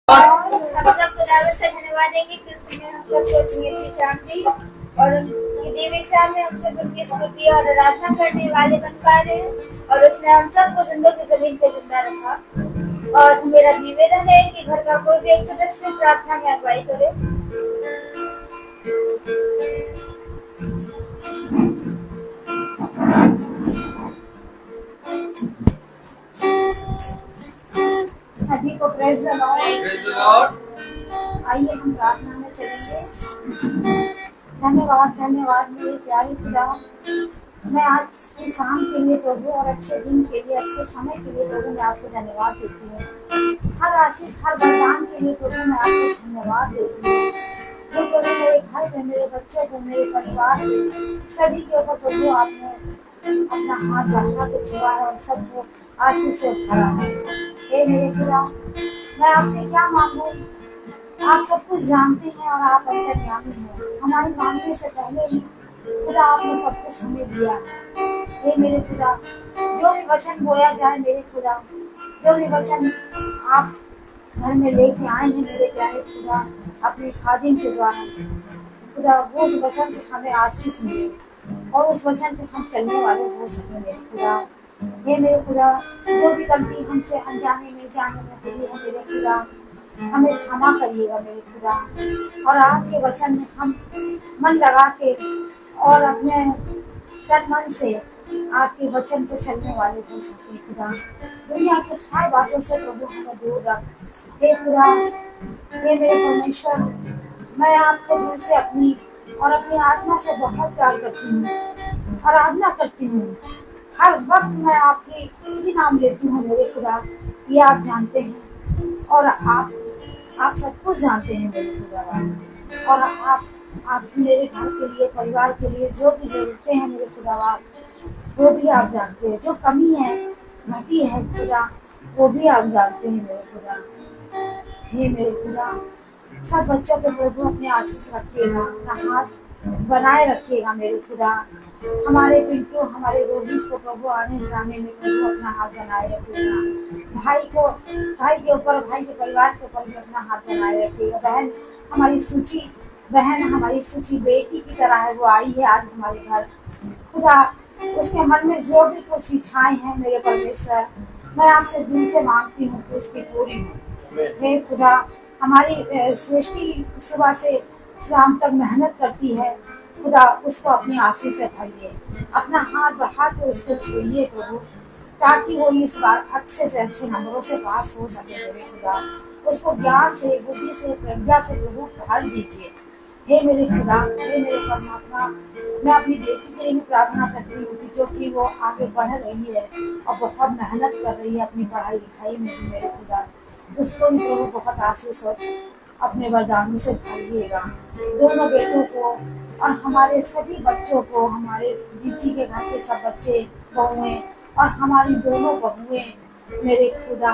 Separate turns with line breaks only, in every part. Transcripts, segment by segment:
हम सब खुदावंद से धन्यवाद देंगे कि उसने हम सबको इतनी अच्छी शाम दी और उनकी दी हुई शाम में हम सब उनकी स्तुति और आराधना करने वाले बन पा रहे हैं और उसने हम सबको जिंदों की जमीन पे जिंदा रखा। और मेरा निवेदन है कि घर का कोई भी एक सदस्य प्रार्थना में अगुवाई करे। सभी को प्रेज़ द लॉर्ड। आइए हम प्रार्थना में चलेंगे। धन्यवाद मेरे प्यारे खुदा, मैं आज की शाम के लिए प्रभु और अच्छे दिन के लिए, अच्छे समय के लिए प्रभु मैं आपको धन्यवाद देती हूँ। हर आशीष, हर वरदान के लिए प्रभु मैं आपको धन्यवाद देती हूँ। जो प्रभु मेरे घर पे, मेरे बच्चों को, मेरे परिवार पे, सभी के ऊपर प्रभु आपने अपना हाथ बढ़ा के छुआ है और सबको आशीष से भरा है। हे मेरे खुदा, मैं आपसे क्या मांगू? आप सब कुछ जानते हैं और आप अंतर्यामी हैं। हमारे मांगने से पहले ही खुदा आपने सब कुछ हमें दिया है। हे मेरे खुदा, जो भी वचन बोया जाए मेरे खुदा, जो भी वचन आप घर में लेके आए हैं मेरे प्यारे खुदा अपने खादिम के द्वारा, खुदा वो उस वचन से हमें आशीष मिले और उस वचन पे हम चलने वाले हो सके मेरे खुदा। हे मेरे खुदा, जो भी गलती हमसे अनजाने में, जाने में हुई है मेरे खुदा, हमें क्षमा करिएगा मेरे खुदा। और आपके वचन में हम मन लगा के और अपने तन मन से आपके वचन पे चलने वाले हो सके खुदा। दुनिया की हर बातों से प्रभु हमें दूर रख। हे खुदा, हे मेरे परमेश्वर, मैं आपको दिल से अपनी और अपनी आत्मा से बहुत प्यार करती हूँ, आराधना करती हूँ। हर वक्त मैं आपकी ही नाम लेती हूँ मेरे खुदा, ये आप जानते हैं और आप सब कुछ जानते हैं मेरे खुदा। और आप मेरे घर के लिए, परिवार के लिए जो भी जरूरतें हैं मेरे खुदा, वो भी आप जानते हैं। जो कमी है, घटी है खुदा, वो भी आप जानते हैं मेरे खुदा। हे मेरे खुदा, सब बच्चों पे प्रभु अपने आशीष रखिएगा, अपना हाथ बनाए रखिएगा मेरे खुदा। हमारे पिंटू, हमारे रोहित को प्रभु आने जाने में प्रभु अपना हाथ बनाए रखिएगा। भाई के ऊपर, भाई के परिवार के ऊपर भी अपना हाथ बनाए रखिएगा। बहन हमारी सूची बेटी की तरह है, वो आई है आज हमारे घर खुदा। उसके मन में जो भी कुछ इच्छाएं हैं मेरे परमेश्वर, मैं आपसे दिल से मांगती हूँ कि उसकी पूरी हो। हे खुदा, हमारी सृष्टि सुबह से शाम तक मेहनत करती है खुदा, उसको अपनी आशीष से भरिए, अपना हाथ बढ़ा के उसको छुइए प्रभु, ताकि वो इस बार अच्छे से अच्छे नंबरों से पास हो सके मेरे खुदा। उसको ज्ञान से, बुद्धि से, प्रज्ञा से प्रभु भर दीजिए। हे मेरे खुदा, हे मेरे परमात्मा, मैं अपनी बेटी के लिए भी प्रार्थना करती हूँ कि जो कि वो आगे बढ़ रही है और बहुत मेहनत कर रही है अपनी पढ़ाई लिखाई में भी मेरे खुदा, उसको भी प्रभु बहुत आशीष और अपने वरदानों से भरिएगा। दोनों बेटों को और हमारे सभी बच्चों को, हमारे जीजी के घर के सब बच्चे, बहुएं और हमारी दोनों बहुएं मेरे खुदा,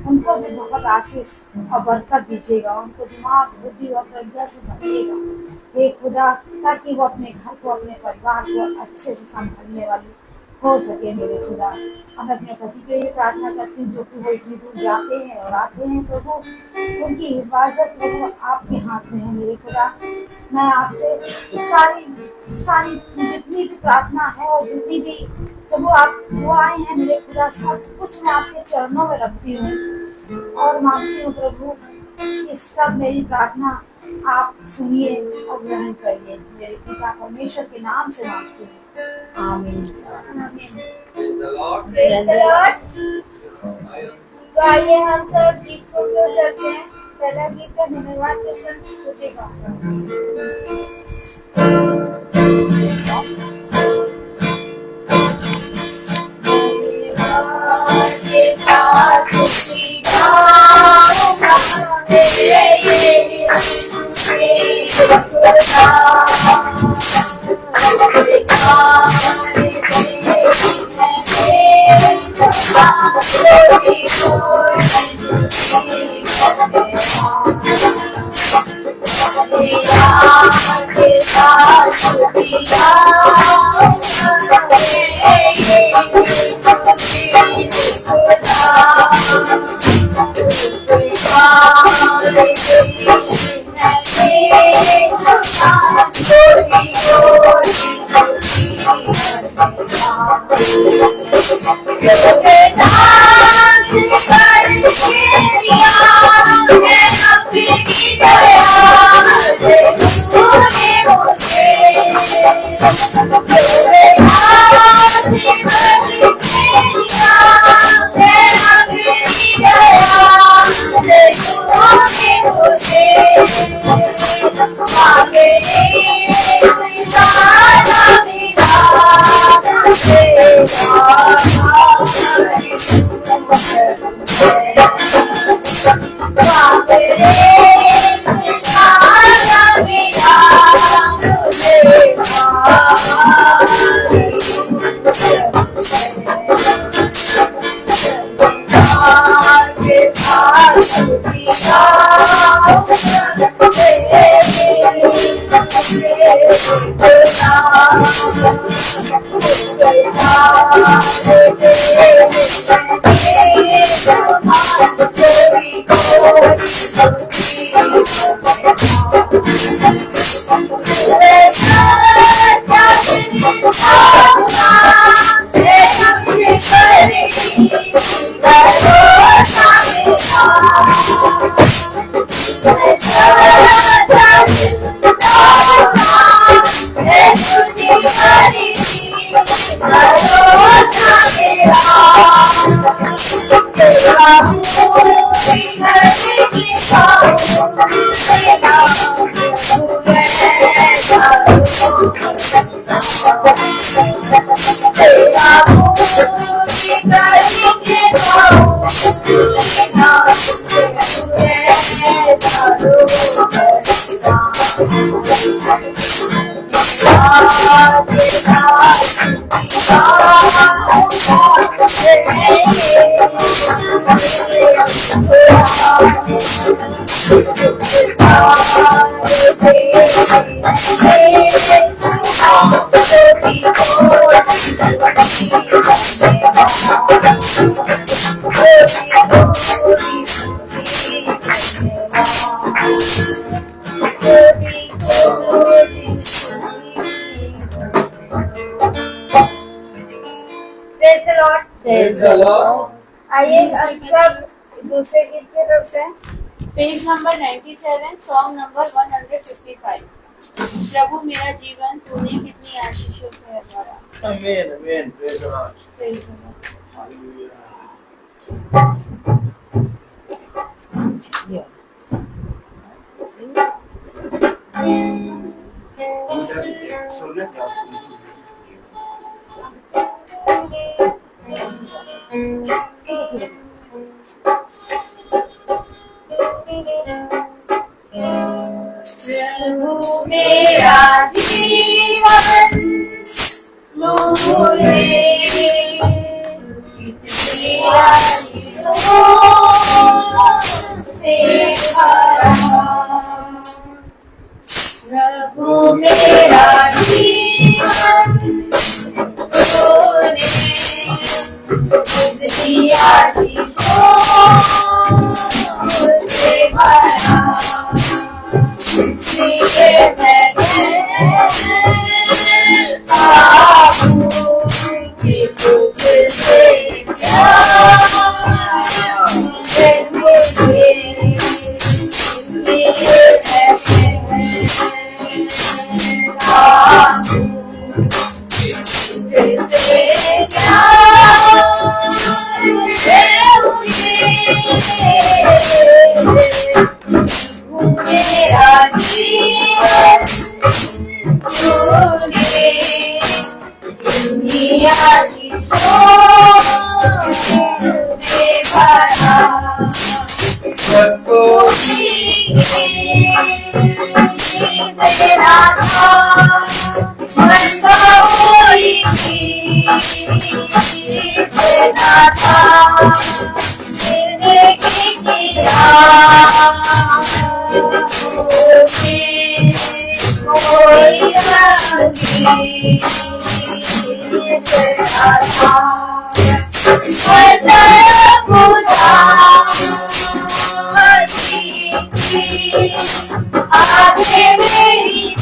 उनको भी बहुत आशीष और बरकत दीजिएगा। उनको दिमाग, बुद्धि और प्रज्ञा से भरिएगा हे खुदा, ताकि वो अपने घर को, अपने परिवार को अच्छे से संभालने वाली हो सके मेरे खुदा। हम अपने पति के लिए प्रार्थना करती हूँ, जो कि वो इतनी दूर जाते हैं और आते हैं प्रभु, उनकी हिफाजत प्रभु आपके हाथ में है मेरे खुदा। मैं आपसे सारी जितनी भी प्रार्थना है और जितनी भी प्रभु आप दुआएं हैं मेरे खुदा, सब कुछ मैं आपके चरणों में रखती हूँ और मांगती हूँ प्रभु कि सब मेरी प्रार्थना आप सुनिए और ग्रहण करिए। मेरे पिता परमेश्वर के नाम से मांगती हूँ, आमीन। Praise the Lord. तो आइए हम सब गीत को करते हैं। पहला गीत का धन्यवाद के संग स्तुति का। Praise the Lord. आइए अब सब दूसरे गीत की तरफ से
पेज नंबर 97 सॉन्ग नंबर 155 प्रभु मेरा जीवन तूने कितनी आशीषों से भरा।
आमीन आमीन praise the Lord
praise the Lord.
Hallelujah. सुनने क्या
प्रभु मेरा जीवन तूने कितनी आशीषों से भरा। प्रभु मेरा जीवन तूने कितनी आशीषों से भरा। इसलिए मैं कहता हूँ कि तुझसे प्यार है मुझे। इसलिए मैं कहता हूँ कि तुझसे प्यार है मुझे। मेरा जीवन तूने दुनिया की सोच से भरा। तेरा था बंदा हुई थी तेरा था जिंदगी की कोई राजी तेरा था पूजा आगे मेरी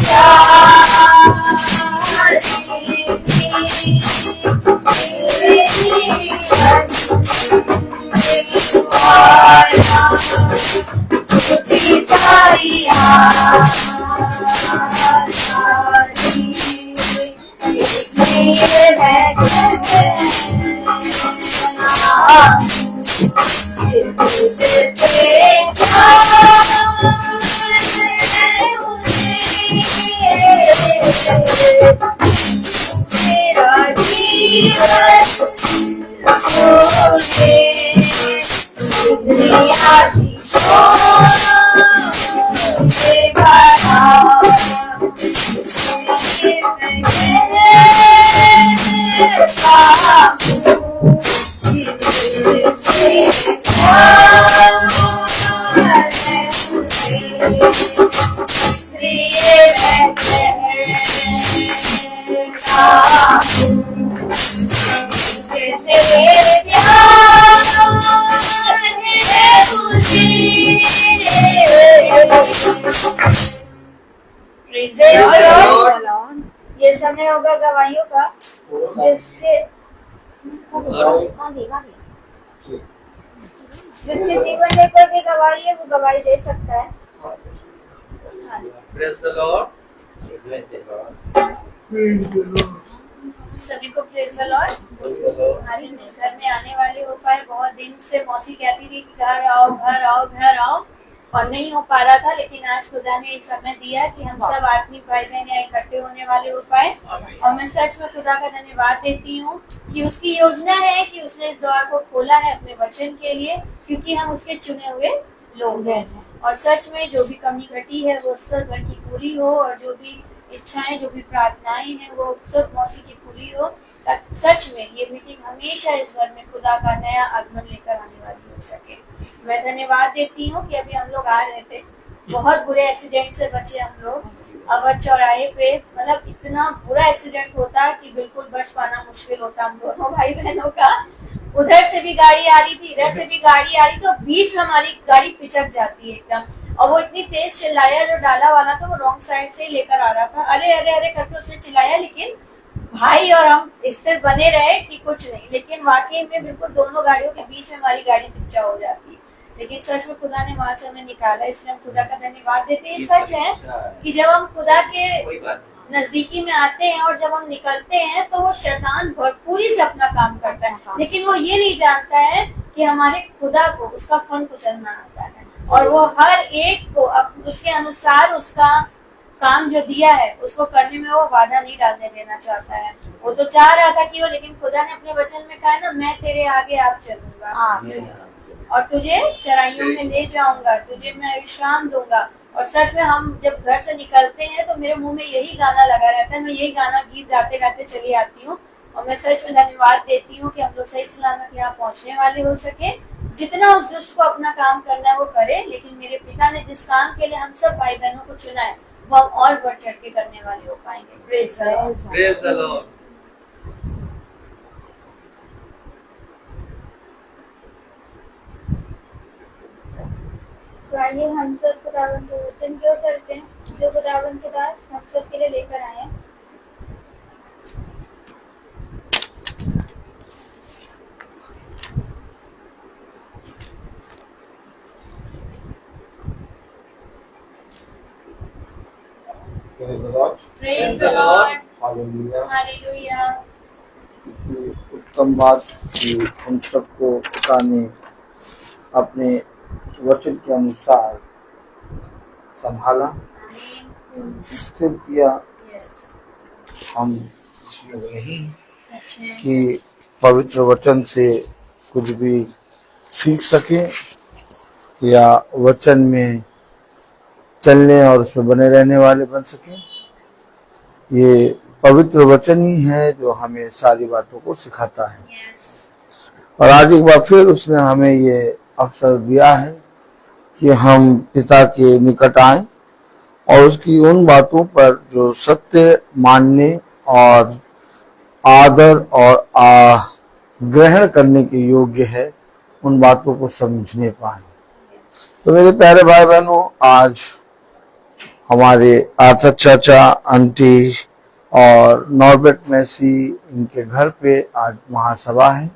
ये समय होगा गवाहियों का जिसके जीवन में कोई भी गवाही है वो गवाही दे सकता है।
Praise the Lord.
सभी को प्रेज द लॉर्ड। हमारी इस घर में आने वाले हो पाए, बहुत दिन से मौसी कहती थी कि घर आओ घर आओ घर आओ, और नहीं हो पा रहा था, लेकिन आज खुदा ने इस समय दिया कि हम सब आदमी भाई बहन यहाँ इकट्ठे होने वाले हो पाए। और मैं सच में खुदा का धन्यवाद देती हूँ कि उसकी योजना है कि उसने इस द्वार को खोला है अपने वचन के लिए, क्योंकि हम उसके चुने हुए लोग हैं। और सच में जो भी कमी घटी है वो सब घर की पूरी हो, और जो भी इच्छाएं जो भी प्रार्थनाएं हैं वो सब मौसी की पूरी हो, ताकि सच में ये मीटिंग हमेशा इस घर में खुदा का नया आगमन लेकर आने वाली हो सके। मैं धन्यवाद देती हूँ कि अभी हम लोग आ रहे थे, बहुत बुरे एक्सीडेंट से बचे हम लोग। अवध चौराहे पे मतलब इतना बुरा एक्सीडेंट होता कि बिल्कुल बच पाना मुश्किल होता हम दोनों भाई बहनों का। उधर से भी गाड़ी आ रही थी, इधर से भी गाड़ी आ रही, तो बीच में हमारी गाड़ी पिचक जाती है एकदम। और वो इतनी तेज चिल्लाया, जो डाला वाला था वो रॉन्ग साइड से लेकर आ रहा था, अरे अरे अरे करके उसने चिल्लाया, लेकिन भाई और हम इससे बने रहे कि कुछ नहीं, लेकिन वाकई में बिल्कुल दोनों गाड़ियों के बीच में हमारी गाड़ी पिक्चर हो जाती है। लेकिन सच में खुदा ने वहां से हमें निकाला, इसलिए हम खुदा का धन्यवाद देते हैं। सच है कि जब हम खुदा के नजदीकी में आते हैं और जब हम निकलते हैं तो वो शैतान भरपूरी से अपना काम करता है, लेकिन वो ये नहीं जानता है कि हमारे खुदा को उसका फन कुचलना आता है, और वो हर एक को उसके अनुसार उसका काम जो दिया है उसको करने में वो वादा नहीं डालने देना चाहता है। वो तो चाह रहा था कि वो, लेकिन खुदा ने अपने वचन में कहा है ना, मैं तेरे आगे आप चलूंगा और तुझे चराइयों में ले जाऊंगा, तुझे मैं विश्राम दूंगा। और सच में हम जब घर से निकलते हैं तो मेरे मुंह में यही गाना लगा रहता है, मैं यही गाना गीत गाते गाते चली आती हूँ। और मैं सच में धन्यवाद देती हूँ कि हम लोग सही सलामत यहाँ पहुँचने वाले हो सके। जितना उस दुष्ट को अपना काम करना है वो करे, लेकिन मेरे पिता ने जिस काम के लिए हम सब भाई बहनों को चुना है वो हम और बढ़ चढ़ के करने वाले हो पाएंगे। Praise the Lord.
Praise the Lord.
तो आइए हम सब खुदावन के वचन की ओर चलते हैं, जो खुदावन के दास हम सब के लिए लेकर आए हैं।
Praise the Lord.
Praise the Lord.
Hallelujah.
Hallelujah.
इतनी उत्तम बात कि हम सबको पिता ने अपने वचन के अनुसार संभाला, स्थिर किया। हम इसमें नहीं
सच है।
कि पवित्र वचन से कुछ भी सीख सके या वचन में चलने और उसमें बने रहने वाले बन सके। ये पवित्र वचन ही है जो हमें सारी बातों को सिखाता है। और आज एक बार फिर उसने हमें ये अवसर दिया है कि हम पिता के निकट आए और उसकी उन बातों पर जो सत्य मानने और आदर और ग्रहण करने के योग्य है, उन बातों को समझने पाए। तो मेरे प्यारे भाई बहनों, आज हमारे आर्थर चाचा, आंटी और नॉर्बर्ट मैसी, इनके घर पे आज महासभा है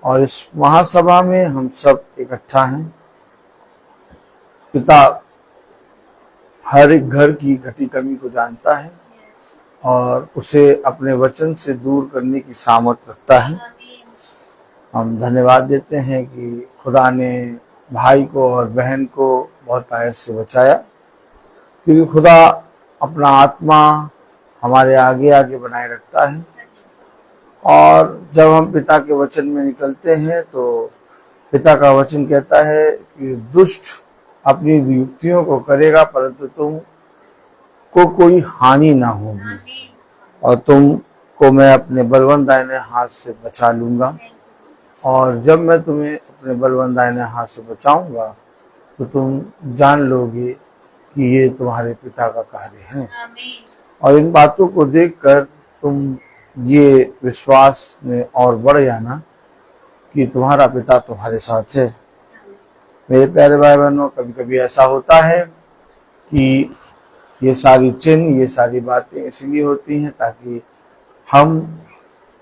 और इस महासभा में हम सब इकट्ठा हैं। पिता हर एक घर की घटी कमी को जानता है और उसे अपने वचन से दूर करने की सामर्थ्य रखता है। हम धन्यवाद देते हैं कि खुदा ने भाई को और बहन को बहुत आयत से बचाया, क्योंकि खुदा अपना आत्मा हमारे आगे आगे बनाए रखता है। और जब हम पिता के वचन में निकलते हैं तो पिता का वचन कहता है कि दुष्ट अपनी युक्तियों को करेगा परंतु तुम को कोई हानि ना होगी और तुम को मैं अपने बलवंत दाहिने हाथ से बचा लूंगा। और जब मैं तुम्हें अपने बलवंत दाहिने हाथ से बचाऊंगा तो तुम जान लोगे कि ये तुम्हारे पिता का कार्य है। और इन बातों को देखकर तुम ये विश्वास में और बढ़ जाना कि तुम्हारा पिता तुम्हारे साथ है। मेरे प्यारे भाई बहनों, कभी कभी ऐसा होता है कि ये सारी चिन्ह, ये सारी बातें इसलिए होती हैं ताकि हम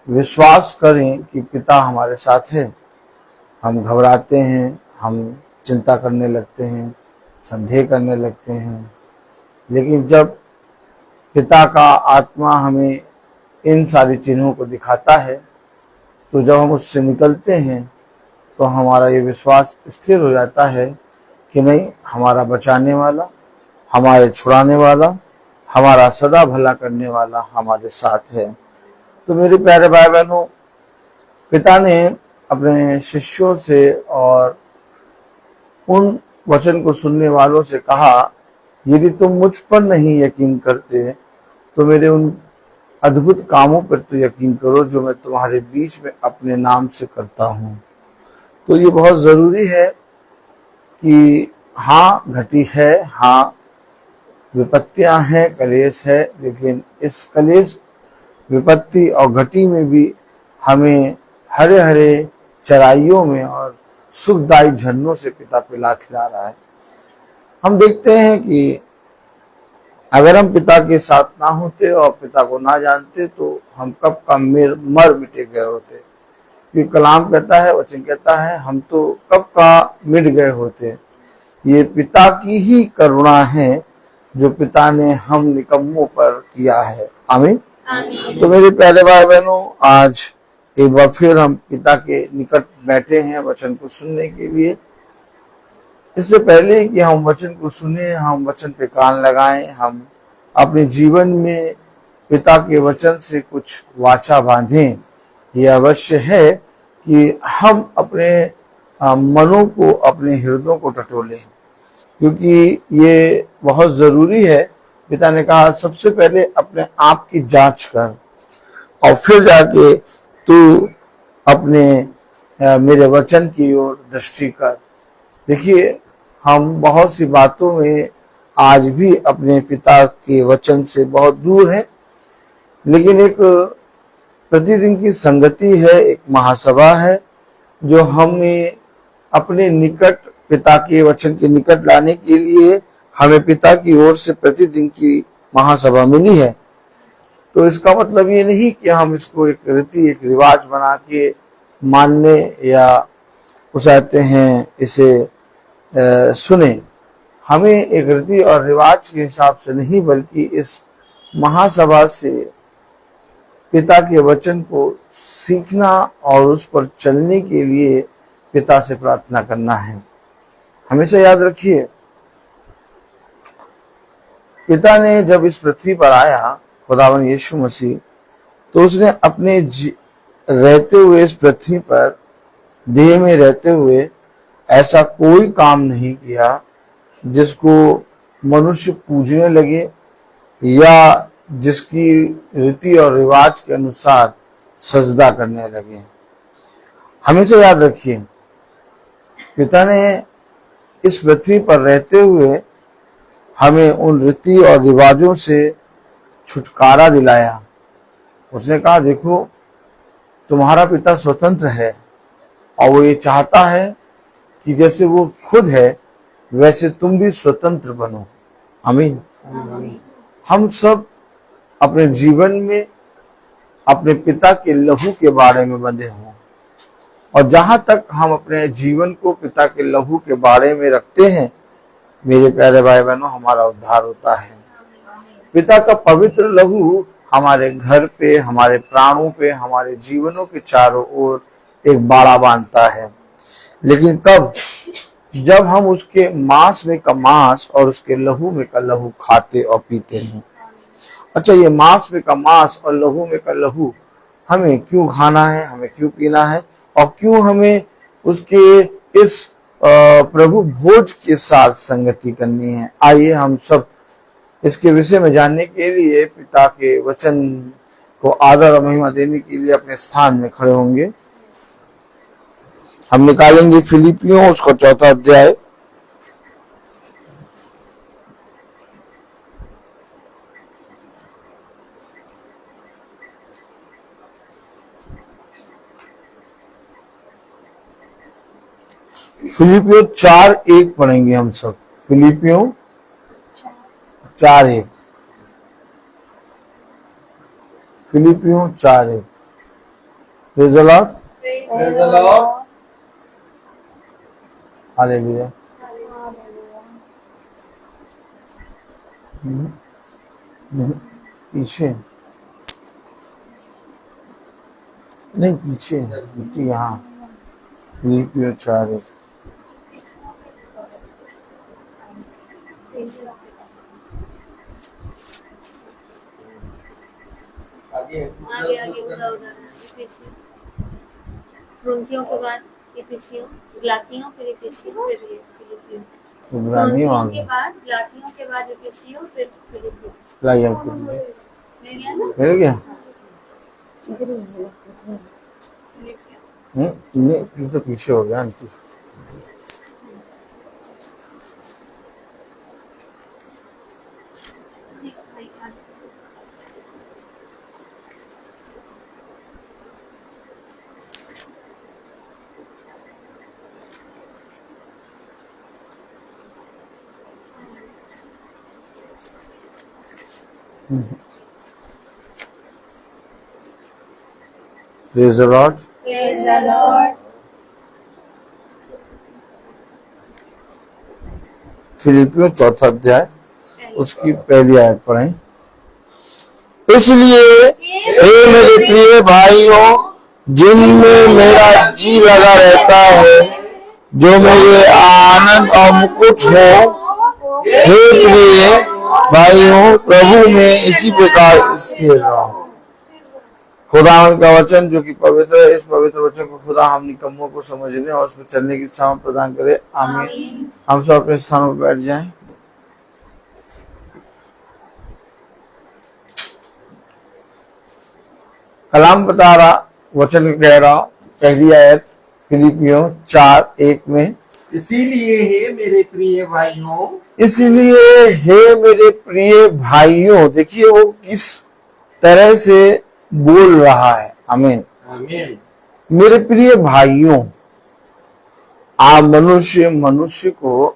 विश्वास करें कि पिता हमारे साथ है। हम घबराते हैं, हम चिंता करने लगते हैं, संदेह करने लगते हैं, लेकिन जब पिता का आत्मा हमें इन सारी चिन्हों को दिखाता है तो जब हम उससे निकलते हैं तो हमारा ये विश्वास स्थिर हो जाता है कि नहीं, हमारा बचाने वाला, हमारे छुड़ाने वाला, हमारा सदा भला करने वाला हमारे साथ है। तो मेरे प्यारे भाई बहनों, पिता ने अपने शिष्यों से और उन वचन को सुनने वालों से कहा, यदि तुम मुझ पर नहीं यकीन करते तो मेरे उन अद्भुत कामों पर तो यकीन करो जो मैं तुम्हारे बीच में अपने नाम से करता हूँ। तो ये बहुत जरूरी है कि हाँ, घटी है, हाँ विपत्तियां हैं, कलेश है, लेकिन इस कलेश, विपत्ति और घटी में भी हमें हरे हरे चराइयों में और सुखदायी झरनों से पिता पिला खिला रहा है। हम देखते हैं कि अगर हम पिता के साथ ना होते और पिता को ना जानते तो हम कब का मर मिटे गए होते। क्योंकि कलाम कहता है, वचन कहता है, हम तो कब का मिट गए होते। ये पिता की ही करुणा है जो पिता ने हम निकम्मों पर किया है। आमीन। तो मेरे प्यारे भाई बहनों, आज एक बार फिर हम पिता के निकट बैठे हैं वचन को सुनने के लिए। इससे पहले कि हम वचन को सुने, हम वचन पे कान लगाएं, हम अपने जीवन में पिता के वचन से कुछ वाचा बांधें। यह अवश्य है कि हम अपने मनों को, अपने हृदयों को टटोलें, क्योंकि ये बहुत जरूरी है। पिता ने कहा सबसे पहले अपने आप की जांच कर और फिर जाके तू अपने मेरे वचन की ओर दृष्टि कर। देखिए, हम बहुत सी बातों में आज भी अपने पिता के वचन से बहुत दूर हैं, लेकिन एक प्रतिदिन की संगति है, एक महासभा है जो हमें अपने निकट, पिता के वचन के निकट लाने के लिए हमें पिता की ओर से प्रतिदिन की महासभा मिली है। तो इसका मतलब ये नहीं कि हम इसको एक रीति, एक रिवाज बना के मानने या उसाते हैं इसे सुने। हमें एक रीति और रिवाज के हिसाब से नहीं, बल्कि इस महासभा से पिता के वचन को सीखना और उस पर चलने के लिए पिता से प्रार्थना करना है। हमेशा याद रखिए, पिता ने जब इस पृथ्वी पर आया, खुदावन यीशु मसीह, तो उसने अपने रहते हुए इस पृथ्वी पर, देह में रहते हुए ऐसा कोई काम नहीं किया जिसको मनुष्य पूजने लगे या जिसकी रीति और रिवाज के अनुसार सजदा करने लगे। हमेशा याद रखिए, पिता ने इस पृथ्वी पर रहते हुए हमें उन रीति और रिवाजों से छुटकारा दिलाया। उसने कहा, देखो तुम्हारा पिता स्वतंत्र है और वो ये चाहता है कि जैसे वो खुद है वैसे तुम भी स्वतंत्र बनो। आमीन। हम सब अपने जीवन में अपने पिता के लहू के बारे में बंधे हों, और जहां तक हम अपने जीवन को पिता के लहू के बारे में रखते हैं, मेरे प्यारे भाई बहनों, हमारा उद्धार होता है। पिता का पवित्र लहू हमारे घर पे, हमारे प्राणों पे, हमारे जीवनों के चारों ओर एक बाड़ा बांधता है। लेकिन कब? जब हम उसके मांस में का मांस और उसके लहू में का लहू खाते और पीते हैं। अच्छा, ये मांस में का मांस और लहू में का लहू हमें क्यों खाना है, हमें क्यों पीना है, और क्यों हमें उसके इस प्रभु भोज के साथ संगति करनी है? आइए हम सब इसके विषय में जानने के लिए पिता के वचन को आदर और महिमा देने के लिए अपने स्थान में खड़े होंगे। हम निकालेंगे फिलिपियों उसका 4था अध्याय, फिलिपियों 4:1 पढ़ेंगे हम सब। फिलिपियों 4:1, फिलिपियों 4:1। Praise the Lord,
Praise the Lord.
Hallelujah. पीछे नहीं, पीछे यहाँ फिलिपियों 4:1।
आगे
आगे आगे उधर उधर इफिसियों, रुकियों के बाद इफिसियों, गलातियों, फिर इफिसियों, फिर फिलिपियों।
इब्रानियों
रुकियों के
आगे
बाद गलातियों, के बाद इफिसियों, फिर फिलिपियों।
लाइए आपको
मिल गया ना?
मिल गया।
फिलिपियों।
ये तो पीछे हो गया aunty. Praise the Lord.
Praise the Lord.
फिलिपियों 4था अध्याय उसकी पहली आयत पढ़ें। इसलिए हे मेरे प्रिय भाइयों, जिनमें मेरा जी लगा रहता है, जो मेरे आनंद और मुकुट हो, हे प्रिय भाइयों, प्रभु में इसी प्रकार स्थिर रहो। खुदावन का वचन जो कि पवित्र है, इस पवित्र वचन को खुदा हम निकम्मों को समझने और उसमें चलने की इच्छा प्रदान करे। आमीन। हम सब अपने स्थानों पर बैठ जाएं। कलाम बता रहा, वचन कह रहा, पहली आयत फिलिपियों 4:1 में,
इसीलिए हे मेरे प्रिय भाइयों,
इसलिए हे मेरे प्रिय भाइयों। देखिए वो किस तरह से बोल रहा है। आमीन।
आमीन।
मेरे प्रिय भाइयों, आप मनुष्य को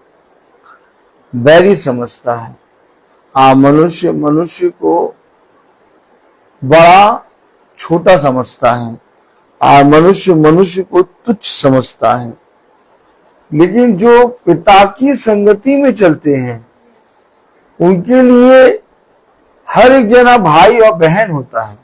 बैरी समझता है। आप मनुष्य को बड़ा छोटा समझता है। आप मनुष्य को तुच्छ समझता है। लेकिन जो पिता की संगति में चलते हैं, उनके लिए हर एक जना भाई और बहन होता है।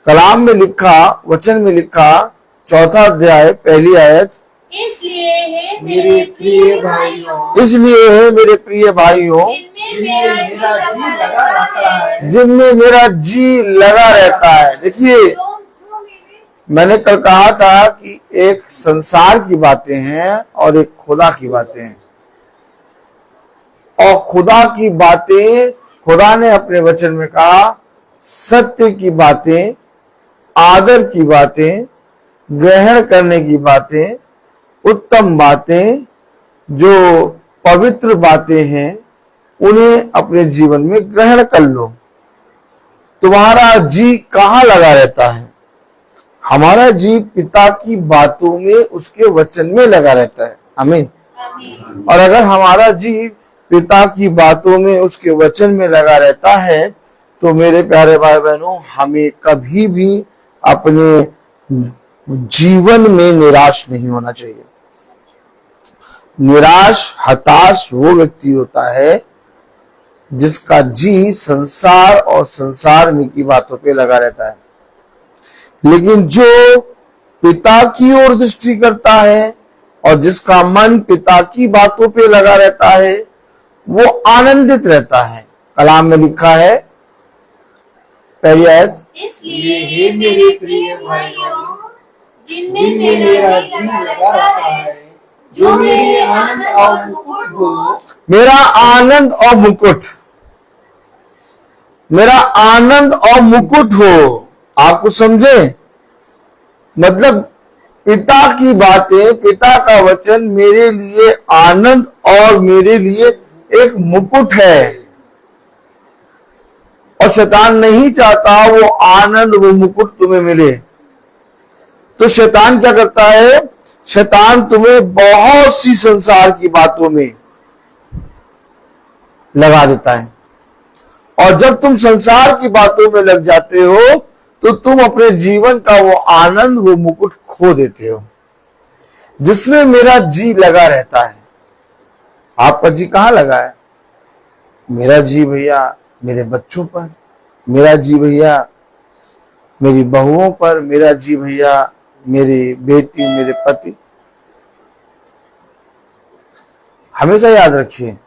कलाम में लिखा, वचन में लिखा, 4था अध्याय पहली आयत,
इसलिए हे मेरे प्रिय भाइयों,
इसलिए हे मेरे प्रिय भाइयों,
जिनमें मेरा जी लगा रहता है।
जिनमें मेरा जी लगा रहता है। देखिए, मैंने कल कहा था कि एक संसार की बातें हैं और एक खुदा की बातें हैं। और खुदा की बातें, खुदा ने अपने वचन में कहा, सत्य की बातें, आदर की बातें, ग्रहण करने की बातें, उत्तम बातें, जो पवित्र बातें हैं, उन्हें अपने जीवन में ग्रहण कर लो। तुम्हारा जी कहाँ लगा रहता है? हमारा जी पिता की बातों में, उसके वचन में लगा रहता है। आमीन।
आमीन।
और अगर हमारा जी पिता की बातों में, उसके वचन में लगा रहता है, तो मेरे प्यारे भाई बहनों, हमें कभी भी अपने जीवन में निराश नहीं होना चाहिए। निराश, हताश वो व्यक्ति होता है जिसका जी संसार और संसार में की बातों पे लगा रहता है। लेकिन जो पिता की ओर दृष्टि करता है और जिसका मन पिता की बातों पे लगा रहता है, वो आनंदित रहता है। कलाम में लिखा है, पहली आयत,
इसलिए हे मेरे प्रिय भाइयों, जिनमें मेरा जी लगा रहता है, जो मेरे आनंद और मुकुट हो,
मेरा आनंद और मुकुट, मेरा आनंद और मुकुट हो। आपको समझे? मतलब पिता की बातें, पिता का वचन मेरे लिए आनंद और मेरे लिए एक मुकुट है। और शैतान नहीं चाहता वो आनंद, वो मुकुट तुम्हें मिले। तो शैतान क्या करता है? शैतान तुम्हें बहुत सी संसार की बातों में लगा देता है। और जब तुम संसार की बातों में लग जाते हो, तो तुम अपने जीवन का वो आनंद, वो मुकुट खो देते हो, जिसमें मेरा जी लगा रहता है। आपका जी कहां लगा है? मेरा जी भैया मेरे बच्चों पर, मेरा जी भैया मेरी बहुओं पर, मेरा जी भैया मेरी बेटी, मेरे पति। हमेशा याद रखिए,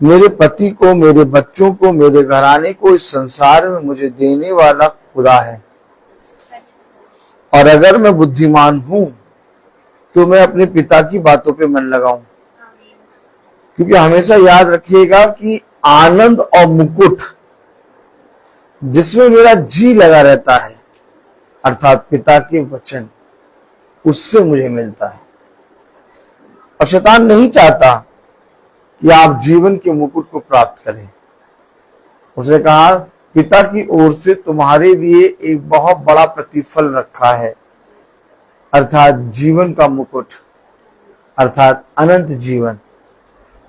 मेरे पति को, मेरे बच्चों को, मेरे घराने को, इस संसार में मुझे देने वाला खुदा है। और अगर मैं बुद्धिमान हूं तो मैं अपने पिता की बातों पे मन लगाऊं। क्योंकि हमेशा याद रखिएगा कि आनंद और मुकुट जिसमें मेरा जी लगा रहता है, अर्थात पिता के वचन, उससे मुझे मिलता है। और शैतान नहीं चाहता कि आप जीवन के मुकुट को प्राप्त करें। उसने कहा, पिता की ओर से तुम्हारे लिए एक बहुत बड़ा प्रतिफल रखा है, अर्थात जीवन का मुकुट, अर्थात अनंत जीवन,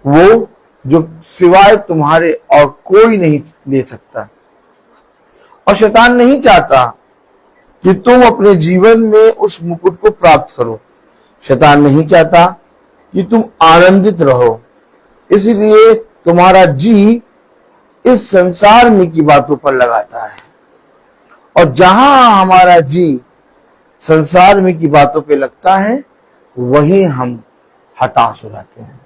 वो जो सिवाय तुम्हारे और कोई नहीं ले सकता। और शैतान नहीं चाहता कि तुम अपने जीवन में उस मुकुट को प्राप्त करो। शैतान नहीं चाहता कि तुम आनंदित रहो। इसलिए तुम्हारा जी इस संसार में की बातों पर लगाता है। और जहां हमारा जी संसार में की बातों पे लगता है, वहीं हम हताश हो जाते हैं,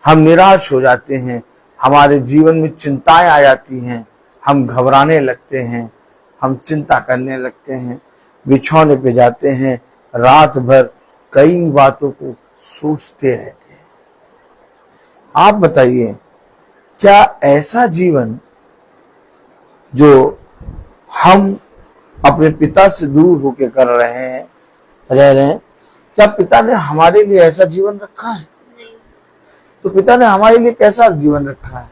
हम निराश हो जाते हैं, हमारे जीवन में चिंताएं आ जाती हैं, हम घबराने लगते हैं, हम चिंता करने लगते हैं, बिछौने पे जाते हैं, रात भर कई बातों को सोचते रहते हैं। आप बताइए, क्या ऐसा जीवन जो हम अपने पिता से दूर होकर कर रह रहे हैं, क्या पिता ने हमारे लिए ऐसा जीवन रखा है? तो पिता ने हमारे लिए कैसा जीवन रखा है?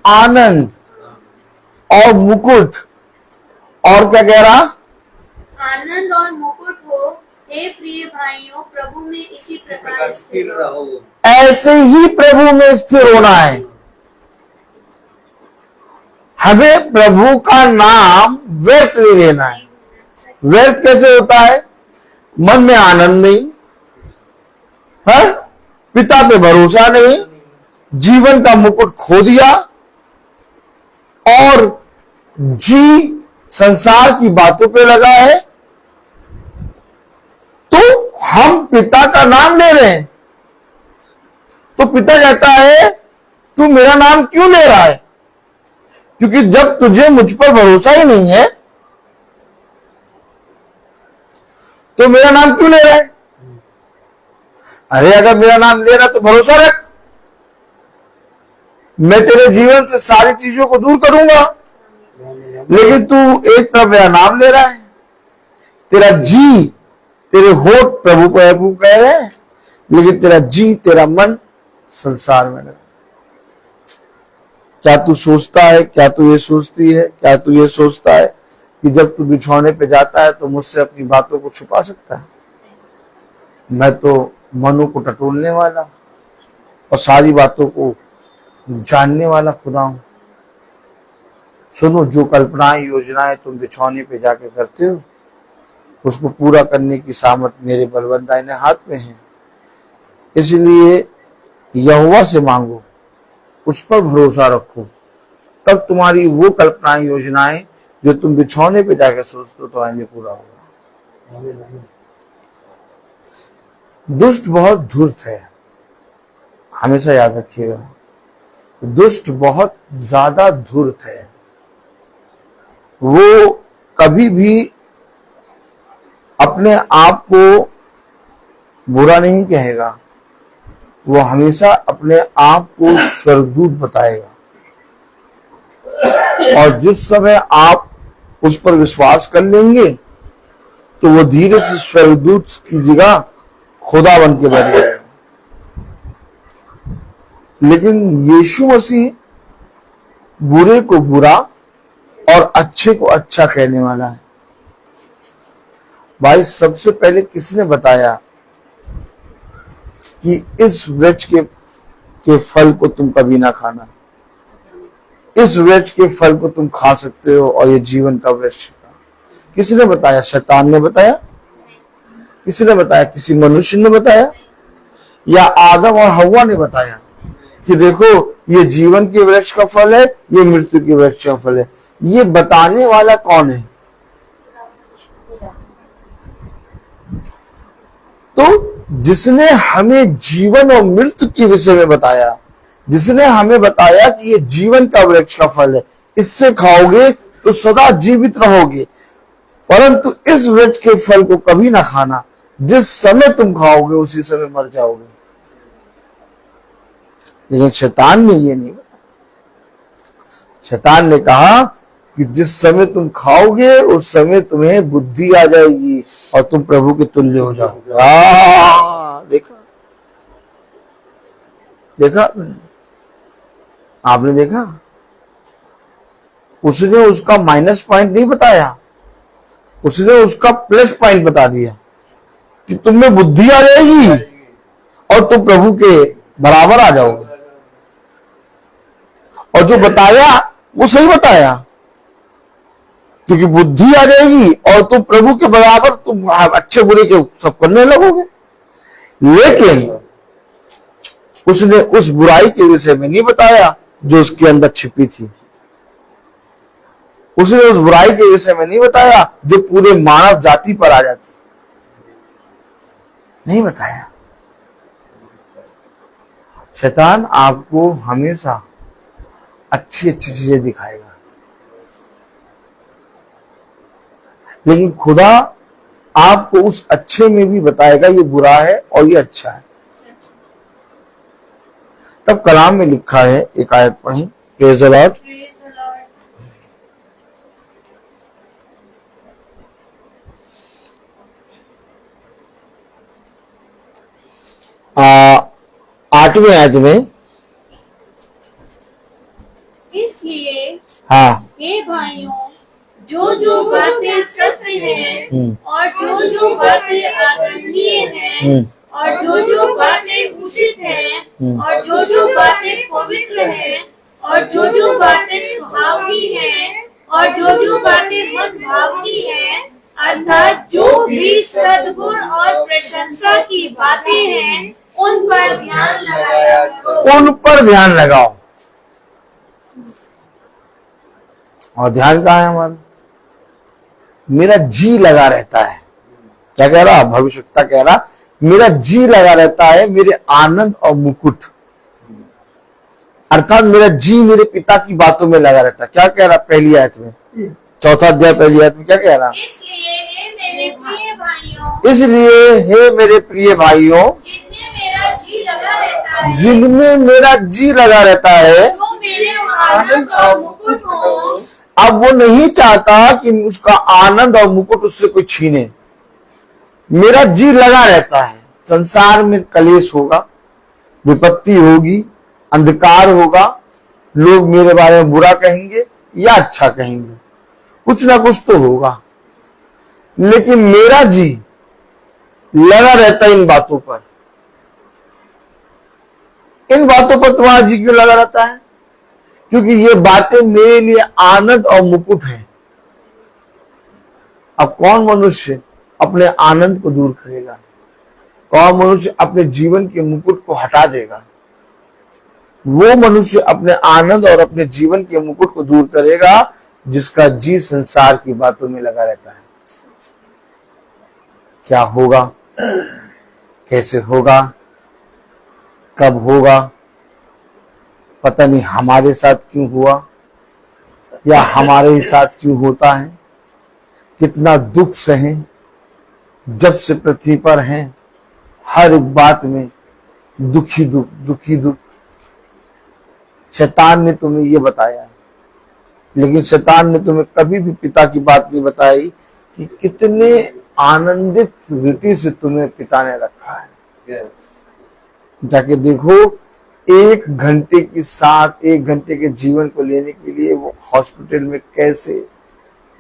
आनंद और मुकुट। और क्या कह रहा?
आनंद और मुकुट हो, हे प्रिय भाइयों, प्रभु में इसी प्रकार स्थिर रहो।
ऐसे ही प्रभु में स्थिर होना है। हमें प्रभु का नाम व्यर्थ नहीं लेना है। व्यर्थ कैसे होता है? मन में आनंद नहीं है, पिता पे भरोसा नहीं, जीवन का मुकुट खो दिया और जी संसार की बातों पे लगा है, तो हम पिता का नाम ले रहे हैं। तो पिता कहता है, तू मेरा नाम क्यों ले रहा है? क्योंकि जब तुझे मुझ पर भरोसा ही नहीं है, तो मेरा नाम क्यों ले रहा है? अरे अगर मेरा नाम ले रहा तो भरोसा रख, मैं तेरे जीवन से सारी चीजों को दूर करूंगा। लेकिन तू एक तरफ मेरा नाम ले रहा है, तेरा जी, तेरे होठ प्रभु प्रभु कह रहे हैं, लेकिन तेरा जी, तेरा मन संसार में लगा। क्या तू सोचता है, क्या तू ये सोचती है, क्या तू ये सोचता है कि जब तू बिछौने पे जाता है तो मुझसे अपनी बातों को छुपा सकता है? मैं तो मनों को टटोलने वाला और सारी बातों को जानने वाला खुदा हूं। सुनो, जो कल्पनाएं योजनाएं तुम बिछौने पे जाके करते हो, उसको पूरा करने की सामर्थ मेरे बलवंत दाहिने हाथ में है। इसलिए यहोवा से मांगो, उस पर भरोसा रखो, तब तुम्हारी वो कल्पनाएं योजनाएं जो तुम बिछौने पे जाकर सोचते हो तुम्हारे लिए पूरा होगा। दुष्ट बहुत धूर्त है, हमेशा याद रखिएगा। दुष्ट बहुत ज्यादा धूर्त है। वो कभी भी अपने आप को बुरा नहीं कहेगा, वो हमेशा अपने आप को स्वर्गदूत बताएगा। और जिस समय आप उस पर विश्वास कर लेंगे तो वो धीरे से स्वर्गदूत की जगह खुदा बन के बैठ जाएगा। लेकिन यीशु मसीह बुरे को बुरा और अच्छे को अच्छा कहने वाला है। भाई, सबसे पहले किसने बताया कि इस वृक्ष के फल को तुम कभी ना खाना? इस वृक्ष के फल को तुम खा सकते हो और ये जीवन का वृक्ष का। किसने बताया? शैतान ने बताया? किसने बताया? किसी मनुष्य ने बताया? या आदम और हव्वा ने बताया कि देखो ये जीवन के वृक्ष का फल है, ये मृत्यु के वृक्ष का फल है? ये बताने वाला कौन है? तो जिसने हमें जीवन और मृत्यु के विषय में बताया, जिसने हमें बताया कि ये जीवन का वृक्ष का फल है, इससे खाओगे तो सदा जीवित रहोगे, परंतु इस वृक्ष के फल को कभी ना खाना, जिस समय तुम खाओगे उसी समय मर जाओगे। लेकिन शैतान ने ये नहीं बताया। शैतान ने कहा कि जिस समय तुम खाओगे उस समय तुम्हें बुद्धि आ जाएगी और तुम प्रभु के तुल्य हो जाओगे। देखा देखा आपने देखा? उसने उसका माइनस पॉइंट नहीं बताया, उसने उसका प्लस पॉइंट बता दिया कि तुम में बुद्धि आ जाएगी और तुम प्रभु के बराबर आ जाओगे। और जो बताया वो सही बताया, क्योंकि बुद्धि आ जाएगी और तुम प्रभु के बराबर, तुम अच्छे बुरे के सब करने लगोगे। लेकिन उसने उस बुराई के विषय में नहीं बताया जो उसके अंदर छिपी थी। उसने उस बुराई के विषय में नहीं बताया जो पूरे मानव जाति पर आ जाती, नहीं बताया। शैतान आपको हमेशा अच्छी अच्छी चीजें दिखाएगा, लेकिन खुदा आपको उस अच्छे में भी बताएगा ये बुरा है और ये अच्छा है। तब कलाम में लिखा है, एक आयत पढ़ी, प्रेज द लॉर्ड। आठवीं आयत में,
इसलिए
हाँ,
हे भाइयों, जो जो बातें सत्य हैं और जो जो बातें आदरणीय हैं और जो जो बातें उचित हैं और जो जो बातें पवित्र हैं और जो जो बातें सुहावनी हैं और जो जो बातें मनभावनी हैं, अर्थात जो भी सद्गुण और प्रशंसा की बातें हैं, उन पर ध्यान लगाया करो।
उन पर ध्यान लगाओ। और ध्यान कहाँ है हमारा? मेरा जी लगा रहता है। क्या कह रहा? भविष्यवक्ता कह रहा, मेरा जी लगा रहता है मेरे आनंद और मुकुट, अर्थात मेरा जी मेरे पिता की बातों में लगा रहता है। क्या कह रहा पहली आयत में, चौथा अध्याय पहली आयत में क्या कह रहा?
इसलिए हे मेरे प्रिय भाइयों, जिनमें मेरा जी लगा रहता है,
जिनमें मेरा जी लगा रहता है,
जो मेरे आनंद और मुकुट हो।
अब वो नहीं चाहता कि उसका आनंद और मुकुट उससे कोई छीने। मेरा जी लगा रहता है। संसार में कलेश होगा, विपत्ति होगी, अंधकार होगा, लोग मेरे बारे में बुरा कहेंगे या अच्छा कहेंगे, कुछ ना कुछ तो होगा, लेकिन मेरा जी लगा रहता है इन बातों पर। इन बातों पर तुम्हारा जी क्यों लगा रहता है? क्योंकि ये बातें मेरे लिए आनंद और मुकुट है। अब कौन मनुष्य अपने आनंद को दूर करेगा? कौन मनुष्य अपने जीवन के मुकुट को हटा देगा? वो मनुष्य अपने आनंद और अपने जीवन के मुकुट को दूर करेगा जिसका जी संसार की बातों में लगा रहता है। क्या होगा, कैसे होगा, कब होगा, पता नहीं हमारे साथ क्यों हुआ या हमारे ही साथ क्यों होता है। कितना दुख सहें, जब से पृथ्वी पर हैं हर एक बात में दुखी दुख, दुखी दुख। शैतान ने तुम्हें ये बताया है, लेकिन शैतान ने तुम्हें कभी भी पिता की बात नहीं बताई कि कितने आनंदित रीति से तुम्हें पिता ने रखा है। जाके देखो, 1 घंटे की सांस, 1 घंटे के जीवन को लेने के लिए वो हॉस्पिटल में कैसे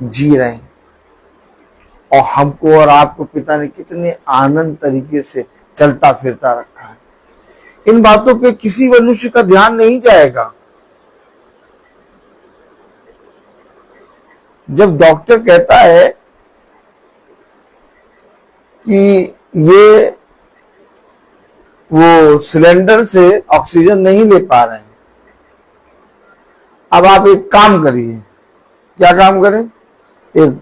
जी रहे हैं, और हमको और आपको पिता ने कितने आनंद तरीके से चलता फिरता रखा है। इन बातों पे किसी मनुष्य का ध्यान नहीं जाएगा। जब डॉक्टर कहता है कि ये वो सिलेंडर से ऑक्सीजन नहीं ले पा रहे हैं, अब आप एक काम करिए। क्या काम करें? एक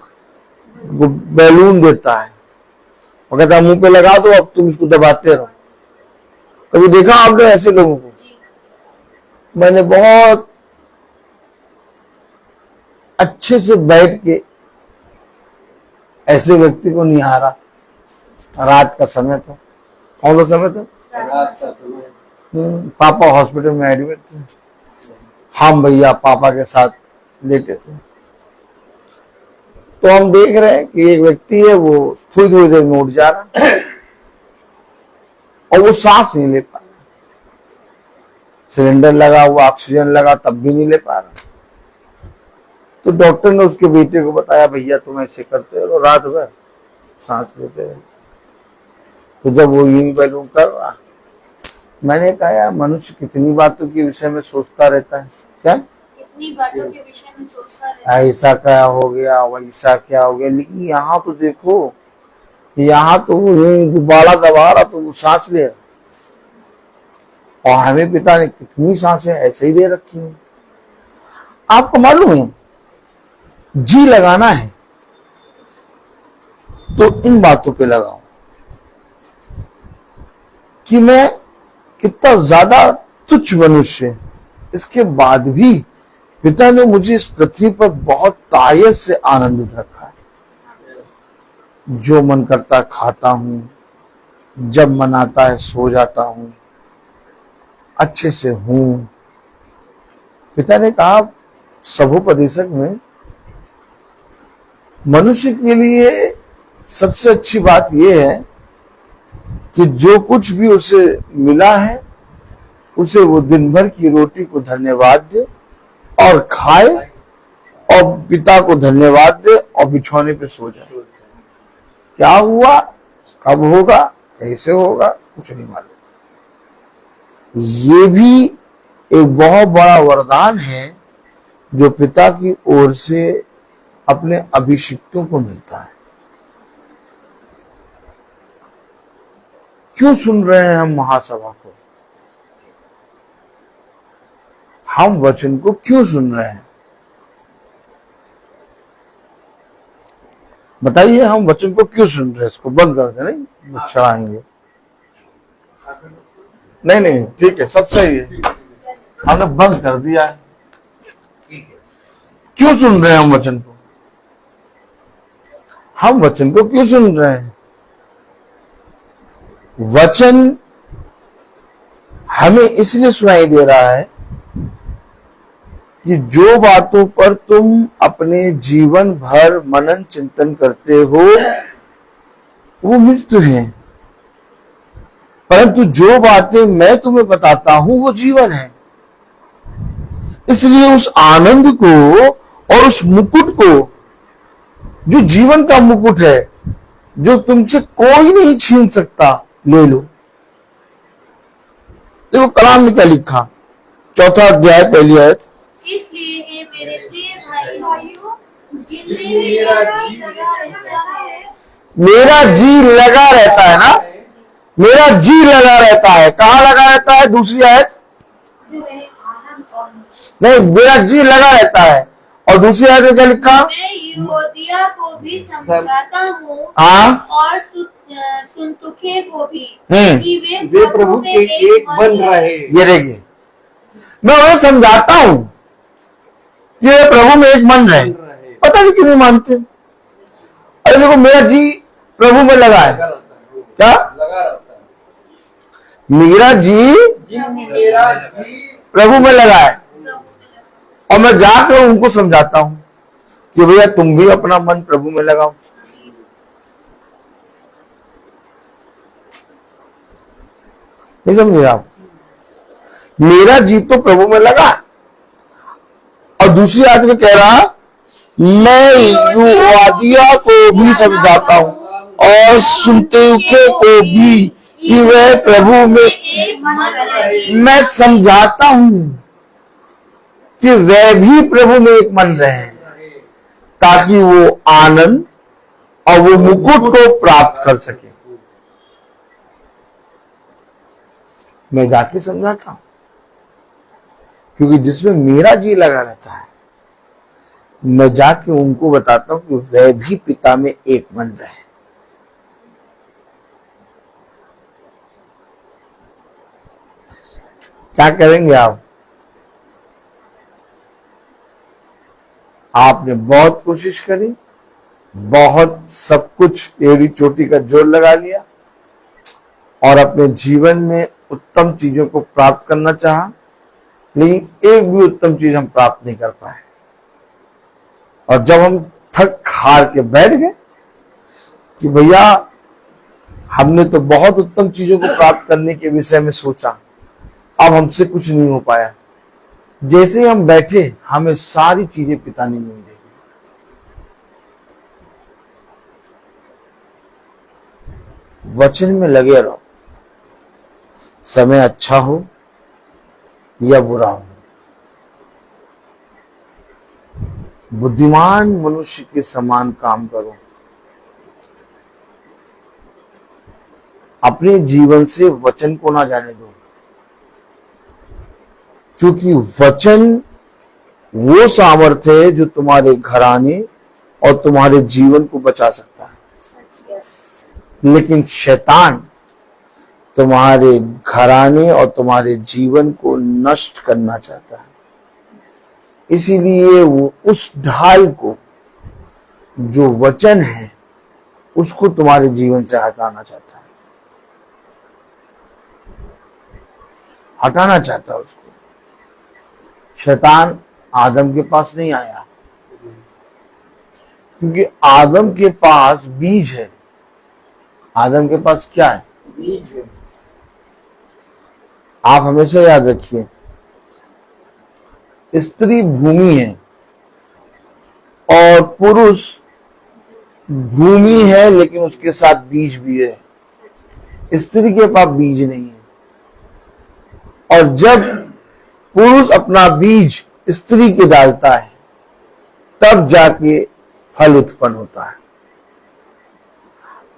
बैलून देता है और कहता है मुंह पे लगा दो, अब तुम इसको दबाते रहो। कभी देखा आपने ऐसे लोगों को? मैंने बहुत अच्छे से बैठ के ऐसे व्यक्ति को निहारा। रात का समय था। कौन सा समय था?
रात का समय।
पापा हॉस्पिटल में एडमिट थे, हम भैया पापा के साथ लेटे थे। तो हम देख रहे हैं कि एक व्यक्ति है, वो थोड़ी थोड़ी देर में उठ जा रहा और वो सांस नहीं ले पा रहा। सिलेंडर लगा हुआ, ऑक्सीजन लगा, तब भी नहीं ले पा रहा। तो डॉक्टर ने उसके बेटे को बताया, भैया तुम ऐसे करते हो, रात भर सांस लेते रहे। तो जब वो यूं बैलून कर रहा, मैंने कहा यार मनुष्य कितनी बातों के विषय में सोचता रहता है। क्या
इतनी बातों के विषय में सोचता रहता है,
ऐसा क्या हो गया, वैसा क्या हो गया। लेकिन यहाँ तो देखो, यहाँ तो गुब्बारा दबा रहा तो वो सांस ले रहा, और हमें पिता ने कितनी सांसें ऐसे ही दे रखी हैं। आपको मालूम है, जी लगाना है तो इन बातों पे लगाओ कि मैं कितना ज्यादा तुच्छ मनुष्य, इसके बाद भी पिता ने मुझे इस पृथ्वी पर बहुत तायत से आनंदित रखा है। जो मन करता खाता हूं, जब मन आता है सो जाता हूं, अच्छे से हूं। पिता ने कहा सभोपदेशक में, मनुष्य के लिए सबसे अच्छी बात यह है कि जो कुछ भी उसे मिला है उसे वो दिन भर की रोटी को धन्यवाद दे और खाए, और पिता को धन्यवाद दे और बिछौने पे सो जाए। क्या हुआ, कब होगा, कैसे होगा, कुछ नहीं मालूम। ये भी एक बहुत बड़ा वरदान है जो पिता की ओर से अपने अभिषिक्तों को मिलता है। क्यों सुन रहे हैं हम महासभा को? हम वचन को क्यों सुन रहे हैं? बताइए, हम वचन को क्यों सुन रहे हैं? इसको बंद कर दे, नहीं चढ़ाएंगे। नहीं नहीं ठीक है, सब सही है, हमने बंद कर दिया है। क्यों सुन रहे हैं हम वचन को? हम वचन को क्यों सुन रहे हैं? वचन हमें इसलिए सुनाई दे रहा है कि जो बातों पर तुम अपने जीवन भर मनन चिंतन करते हो वो मृत्यु है, परंतु जो बातें मैं तुम्हें बताता हूं वो जीवन है। इसलिए उस आनंद को और उस मुकुट को, जो जीवन का मुकुट है, जो तुमसे कोई नहीं छीन सकता, ले लो। देखो कलाम में क्या लिखा, 4 अध्याय 1 आयत।
इसलिए हे मेरे प्रिय भाइयों, जिनमें मेरा जी लगा रहता है,
मेरा जी लगा रहता है ना, मेरा जी लगा रहता है। कहाँ लगा रहता है? दूसरी आयत नहीं, मेरा जी लगा रहता है। और दूसरी आयत में क्या लिखा?
मैं यूओदिया को भी समझाता हूँ
हाँ,
और सुन्तुखे को भी कि
वे प्रभु के एक बन रहे।
ये देखिए, मैं उन्हें समझाता हूँ कि वे प्रभु में एक मन रहे। पता नहीं क्यों नहीं मानते। अरे देखो, मेरा जी प्रभु में लगा है। क्या
लगा रहता है?
मेरा जी
मेरा जी
प्रभु में लगा है। और मैं जाकर उनको समझाता हूं कि भैया तुम भी अपना मन प्रभु में लगाओ। नहीं समझे आप? मेरा जी तो प्रभु में लगा। और दूसरी आयत में कह रहा, मैं यूओदिया को भी समझाता हूं और सुन्तुखे को भी कि वह प्रभु में। मैं समझाता हूं कि वह भी प्रभु में एक मन रहे, ताकि वो आनंद और वो मुकुट को प्राप्त कर सके। मैं जाके समझाता हूं, क्योंकि जिसमें मेरा जी लगा रहता है, मैं जाके उनको बताता हूं कि वह भी पिता में एक मन रहे। क्या करेंगे आप? आपने बहुत कोशिश करी, बहुत सब कुछ एड़ी चोटी का जोर लगा लिया और अपने जीवन में उत्तम चीजों को प्राप्त करना चाहा, लेकिन एक भी उत्तम चीज हम प्राप्त नहीं कर पाए। और जब हम थक हार के बैठ गए कि भैया हमने तो बहुत उत्तम चीजों को प्राप्त करने के विषय में सोचा, अब हमसे कुछ नहीं हो पाया, जैसे ही हम बैठे हमें सारी चीजें पिता ने नहीं दी। वचन में लगे रहो, समय अच्छा हो या बुरा हो। बुद्धिमान मनुष्य के समान काम करो। अपने जीवन से वचन को ना जाने दो, क्योंकि वचन वो सामर्थ्य है जो तुम्हारे घराने और तुम्हारे जीवन को बचा सकता है। लेकिन शैतान तुम्हारे घराने और तुम्हारे जीवन को नष्ट करना चाहता है। इसीलिए वो उस ढाल को जो वचन है उसको तुम्हारे जीवन से हटाना चाहता है, हटाना चाहता है उसको। शैतान आदम के पास नहीं आया, क्योंकि आदम के पास बीज है। आदम के पास क्या है?
बीज है।
आप हमेशा याद रखिए, स्त्री भूमि है और पुरुष भूमि है, लेकिन उसके साथ बीज भी है। स्त्री के पास बीज नहीं है, और जब पुरुष अपना बीज स्त्री के डालता है तब जाके फल उत्पन्न होता है।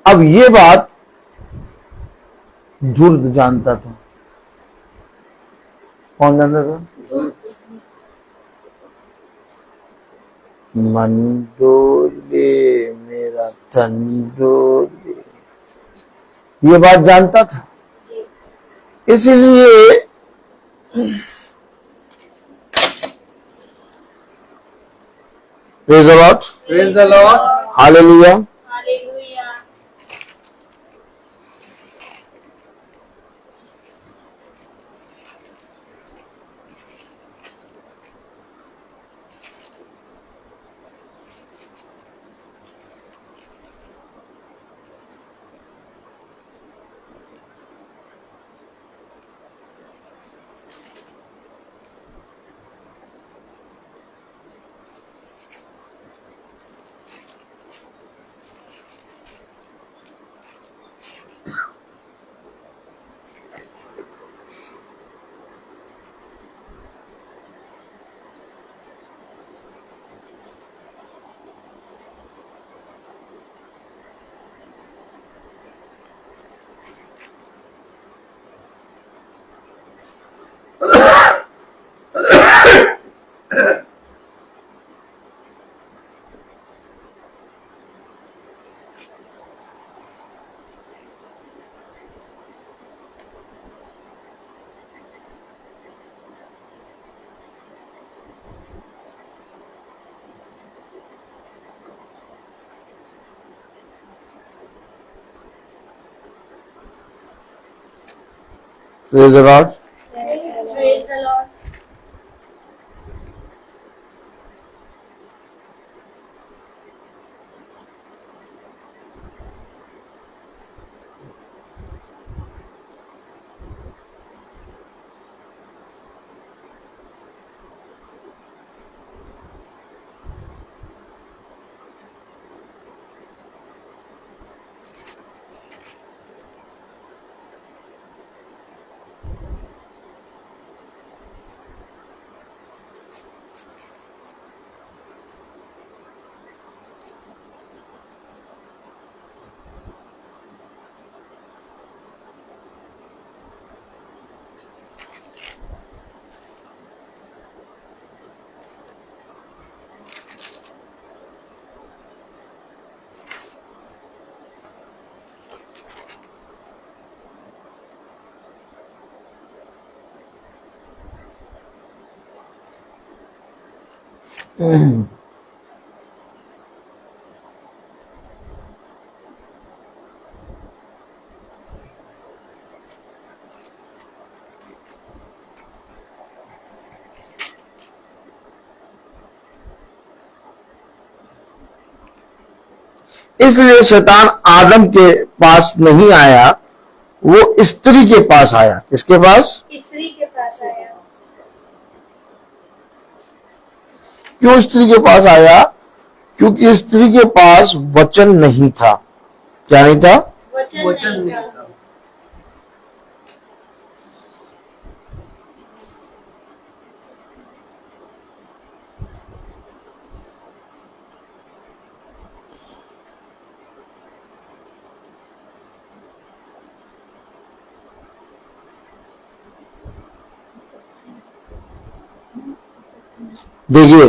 अब ये बात धूर्त जानता था। कौन जानता था? मन डोले मेरा तन डोले, ये बात जानता था। इसलिए praise the Lord,
praise the Lord,
hallelujah.
Hallelujah.
Praise the Lord.
Praise the Lord.
इसलिए शैतान आदम के पास नहीं आया, वो स्त्री के पास आया। किसके पास?
स्त्री के पास आया।
क्यों स्त्री के पास आया? क्योंकि स्त्री के पास वचन नहीं था। क्या नहीं था?
वचन नहीं था।
देखिए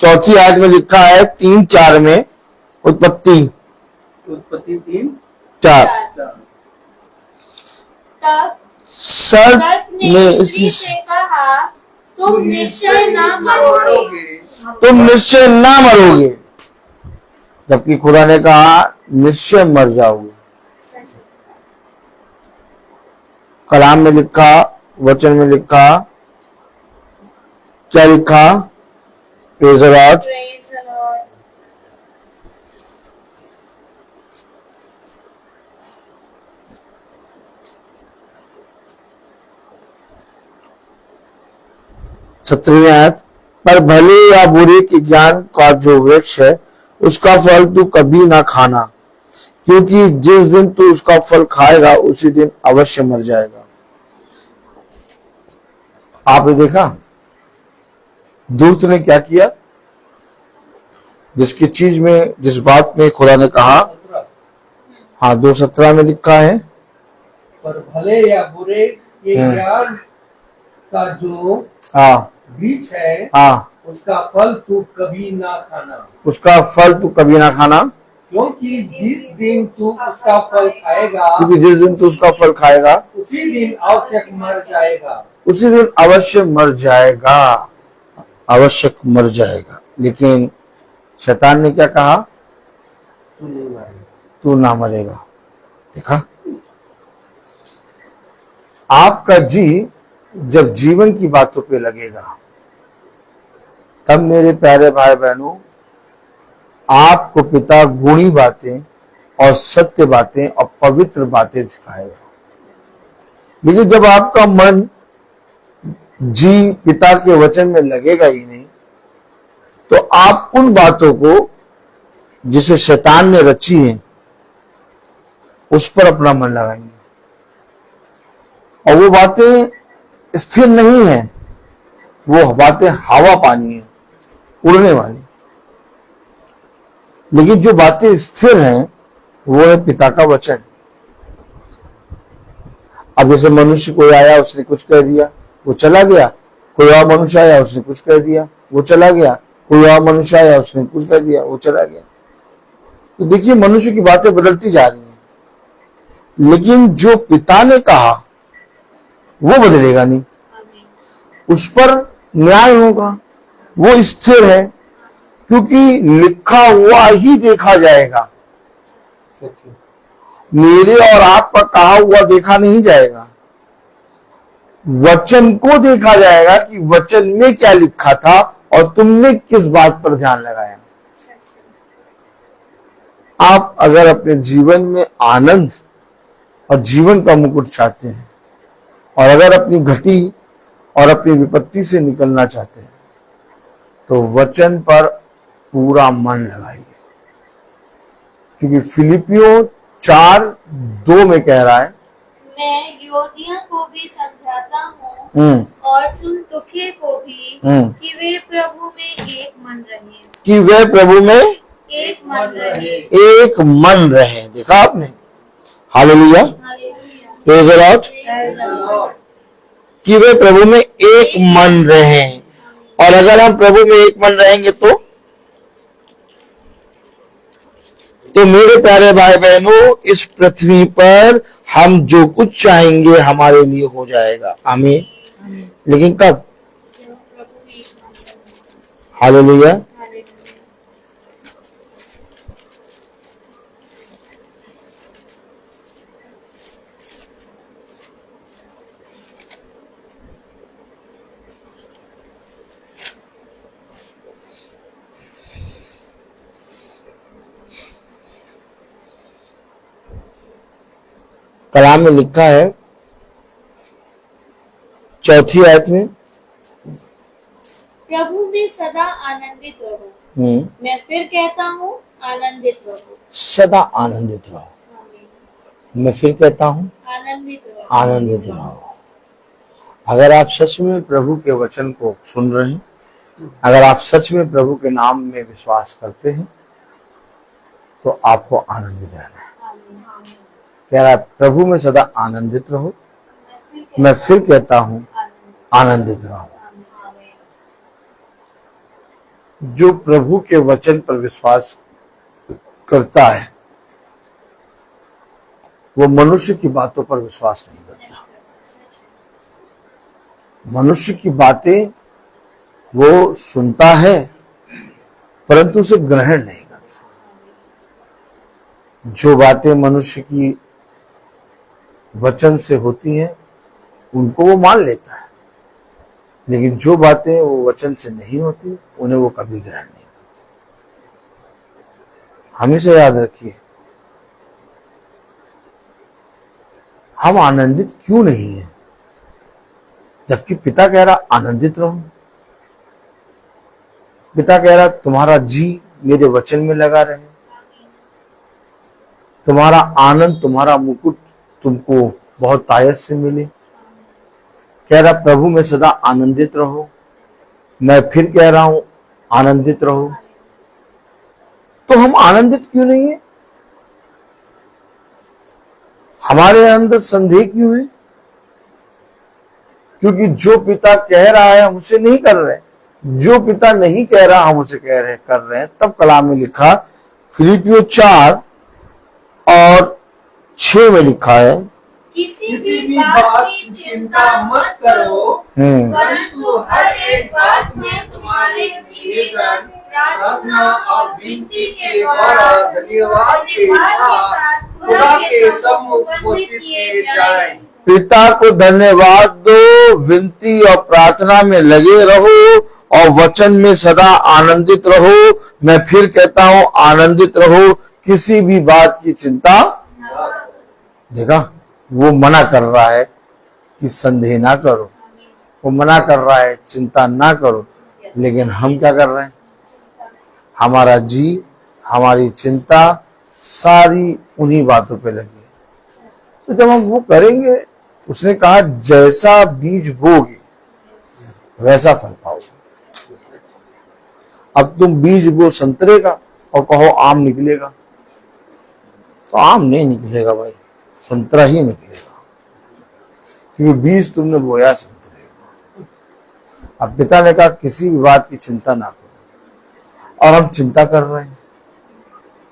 चौथी आयत में लिखा है 3:4 में, उत्पत्ति 3:4।
तब
सर्प
सर्प
ने
ने स्त्री से कहा, तुम निश्चय न मरोगे।
तुम निश्चय ना मरोगे, जबकि खुदा ने कहा निश्चय मर जाओगे। कलाम में लिखा, वचन में लिखा, क्या लिखा? Praise the Lord.
Praise the Lord.
सत्रहवीं आयत, पर भले या बुरे के ज्ञान का जो वृक्ष है उसका फल तू कभी ना खाना, क्योंकि जिस दिन तू उसका फल खाएगा उसी दिन अवश्य मर जाएगा। आपने देखा दूत ने क्या किया? जिसकी चीज में, जिस बात में खुदा ने कहा, हाँ 2:17 में लिखा है,
पर भले या बुरे के ज्ञान का जो
हाँ
वृक्ष है,
हाँ,
उसका फल तू कभी ना खाना,
उसका फल तू कभी ना खाना,
क्योंकि जिस दिन तू उसका फल खाएगा,
क्योंकि जिस दिन तू उसका फल खाएगा
उसी दिन आवश्यक मर जाएगा।
उसी दिन अवश्य मर जाएगा, आवश्यक मर जाएगा। लेकिन शैतान ने क्या कहा?
तू नहीं मरेगा।
तू ना मरेगा। देखा, आपका जी जब जीवन की बातों पे लगेगा, तब मेरे प्यारे भाई बहनों, आपको पिता गुणी बातें और सत्य बातें और पवित्र बातें सिखाएगा। लेकिन जब आपका मन जी पिता के वचन में लगेगा ही नहीं, तो आप उन बातों को जिसे शैतान ने रची है उस पर अपना मन लगाएंगे, और वो बातें स्थिर नहीं है, वो बातें हवा पानी है, उड़ने वाली। लेकिन जो बातें स्थिर हैं वो है पिता का वचन। अब जैसे मनुष्य कोई आया, उसने कुछ कह दिया, वो चला गया, कोई और मनुष्य आया, उसने कुछ कह दिया, वो चला गया, कोई और मनुष्य आया, उसने कुछ कह दिया, वो चला गया। तो देखिए मनुष्य की बातें बदलती जा रही हैं, लेकिन जो पिता ने कहा वो बदलेगा नहीं, उस पर न्याय होगा, वो स्थिर है, क्योंकि लिखा हुआ ही देखा जाएगा। मेरे और आपका कहा हुआ देखा नहीं जाएगा। वचन को देखा जाएगा कि वचन में क्या लिखा था और तुमने किस बात पर ध्यान लगाया। आप अगर अपने जीवन में आनंद और जीवन का मुकुट चाहते हैं और अगर अपनी घटी और अपनी विपत्ति से निकलना चाहते हैं तो वचन पर पूरा मन लगाइए, क्योंकि फिलिपियों 4:2 में कह रहा है,
मैं योदिया को भी समझाता हूँ और सुन्तुखे को भी कि वे प्रभु में एक मन रहे,
कि वे प्रभु में
एक मन रहे,
एक मन रहे। देखा आपने, hallelujah,
hallelujah,
praise the Lord, कि वे प्रभु में एक मन रहे। और अगर हम प्रभु में एक मन रहेंगे तो मेरे प्यारे भाई बहनों, इस पृथ्वी पर हम जो कुछ चाहेंगे हमारे लिए हो जाएगा। आमीन। लेकिन कब?
प्रभु में एक मन रहे,
हालेलुया।
हालेलुया।
कलाम में लिखा है 4 आयत में,
प्रभु में सदा आनंदित रहो। मैं फिर कहता हूँ आनंदित रहो।
सदा आनंदित रहो।
आमीन।
मैं फिर कहता हूँ
आनंदित रहो।
आनंदित रहो। अगर आप सच में प्रभु के वचन को सुन रहे हैं, अगर आप सच में प्रभु के नाम में विश्वास करते हैं तो आपको आनंदित रहना है। कह रहा है प्रभु में सदा आनंदित रहो। मैं फिर कहता हूँ आनंदित रहो। जो प्रभु के वचन पर विश्वास करता है वो मनुष्य की बातों पर विश्वास नहीं करता। मनुष्य की बातें वो सुनता है परंतु उसे ग्रहण नहीं करता। जो बातें मनुष्य की वचन से होती हैं उनको वो मान लेता है, लेकिन जो बातें वो वचन से नहीं होती उन्हें वो कभी ग्रहण नहीं करता। हमेशा याद रखिए, हम आनंदित क्यों नहीं है जबकि पिता कह रहा आनंदित रहो। पिता कह रहा तुम्हारा जी मेरे वचन में लगा रहे, तुम्हारा आनंद, तुम्हारा मुकुट तुमको बहुत तायत से मिले। कह रहा प्रभु में सदा आनंदित रहो। मैं फिर कह रहा हूं आनंदित रहो। तो हम आनंदित क्यों नहीं है? हमारे अंदर संदेह क्यों है? क्योंकि जो पिता कह रहा है हम उसे नहीं कर रहे, जो पिता नहीं कह रहा हम उसे कह रहे कर रहे हैं। तब कलाम में लिखा, फिलिपियों 4:6 में लिखा है,
किसी भी बात की चिंता मत करो, परंतु हर एक बात में तुम्हारे निवेदन, प्रार्थना और विनती के द्वारा धन्यवाद के साथ खुदा के सम्मुख उपस्थित किए जाएं।
पिता को धन्यवाद दो, विनती और प्रार्थना में लगे रहो और वचन में सदा आनंदित रहो। मैं फिर कहता हूं आनंदित रहो। किसी भी बात की चिंता, देखा वो मना कर रहा है कि संदेह ना करो, वो मना कर रहा है चिंता ना करो, लेकिन हम क्या कर रहे हैं? हमारा जी, हमारी चिंता सारी उन्हीं बातों पे लगी है। तो जब हम वो करेंगे, उसने कहा जैसा बीज बोगे वैसा फल पाओगे। अब तुम बीज बो संतरे का और कहो आम निकलेगा, तो आम नहीं निकलेगा भाई, संतरा ही निकलेगा, क्योंकि बीज तुमने बोया संतरे का। अब पिता ने कहा किसी भी बात की चिंता ना करो, और हम चिंता कर रहे हैं,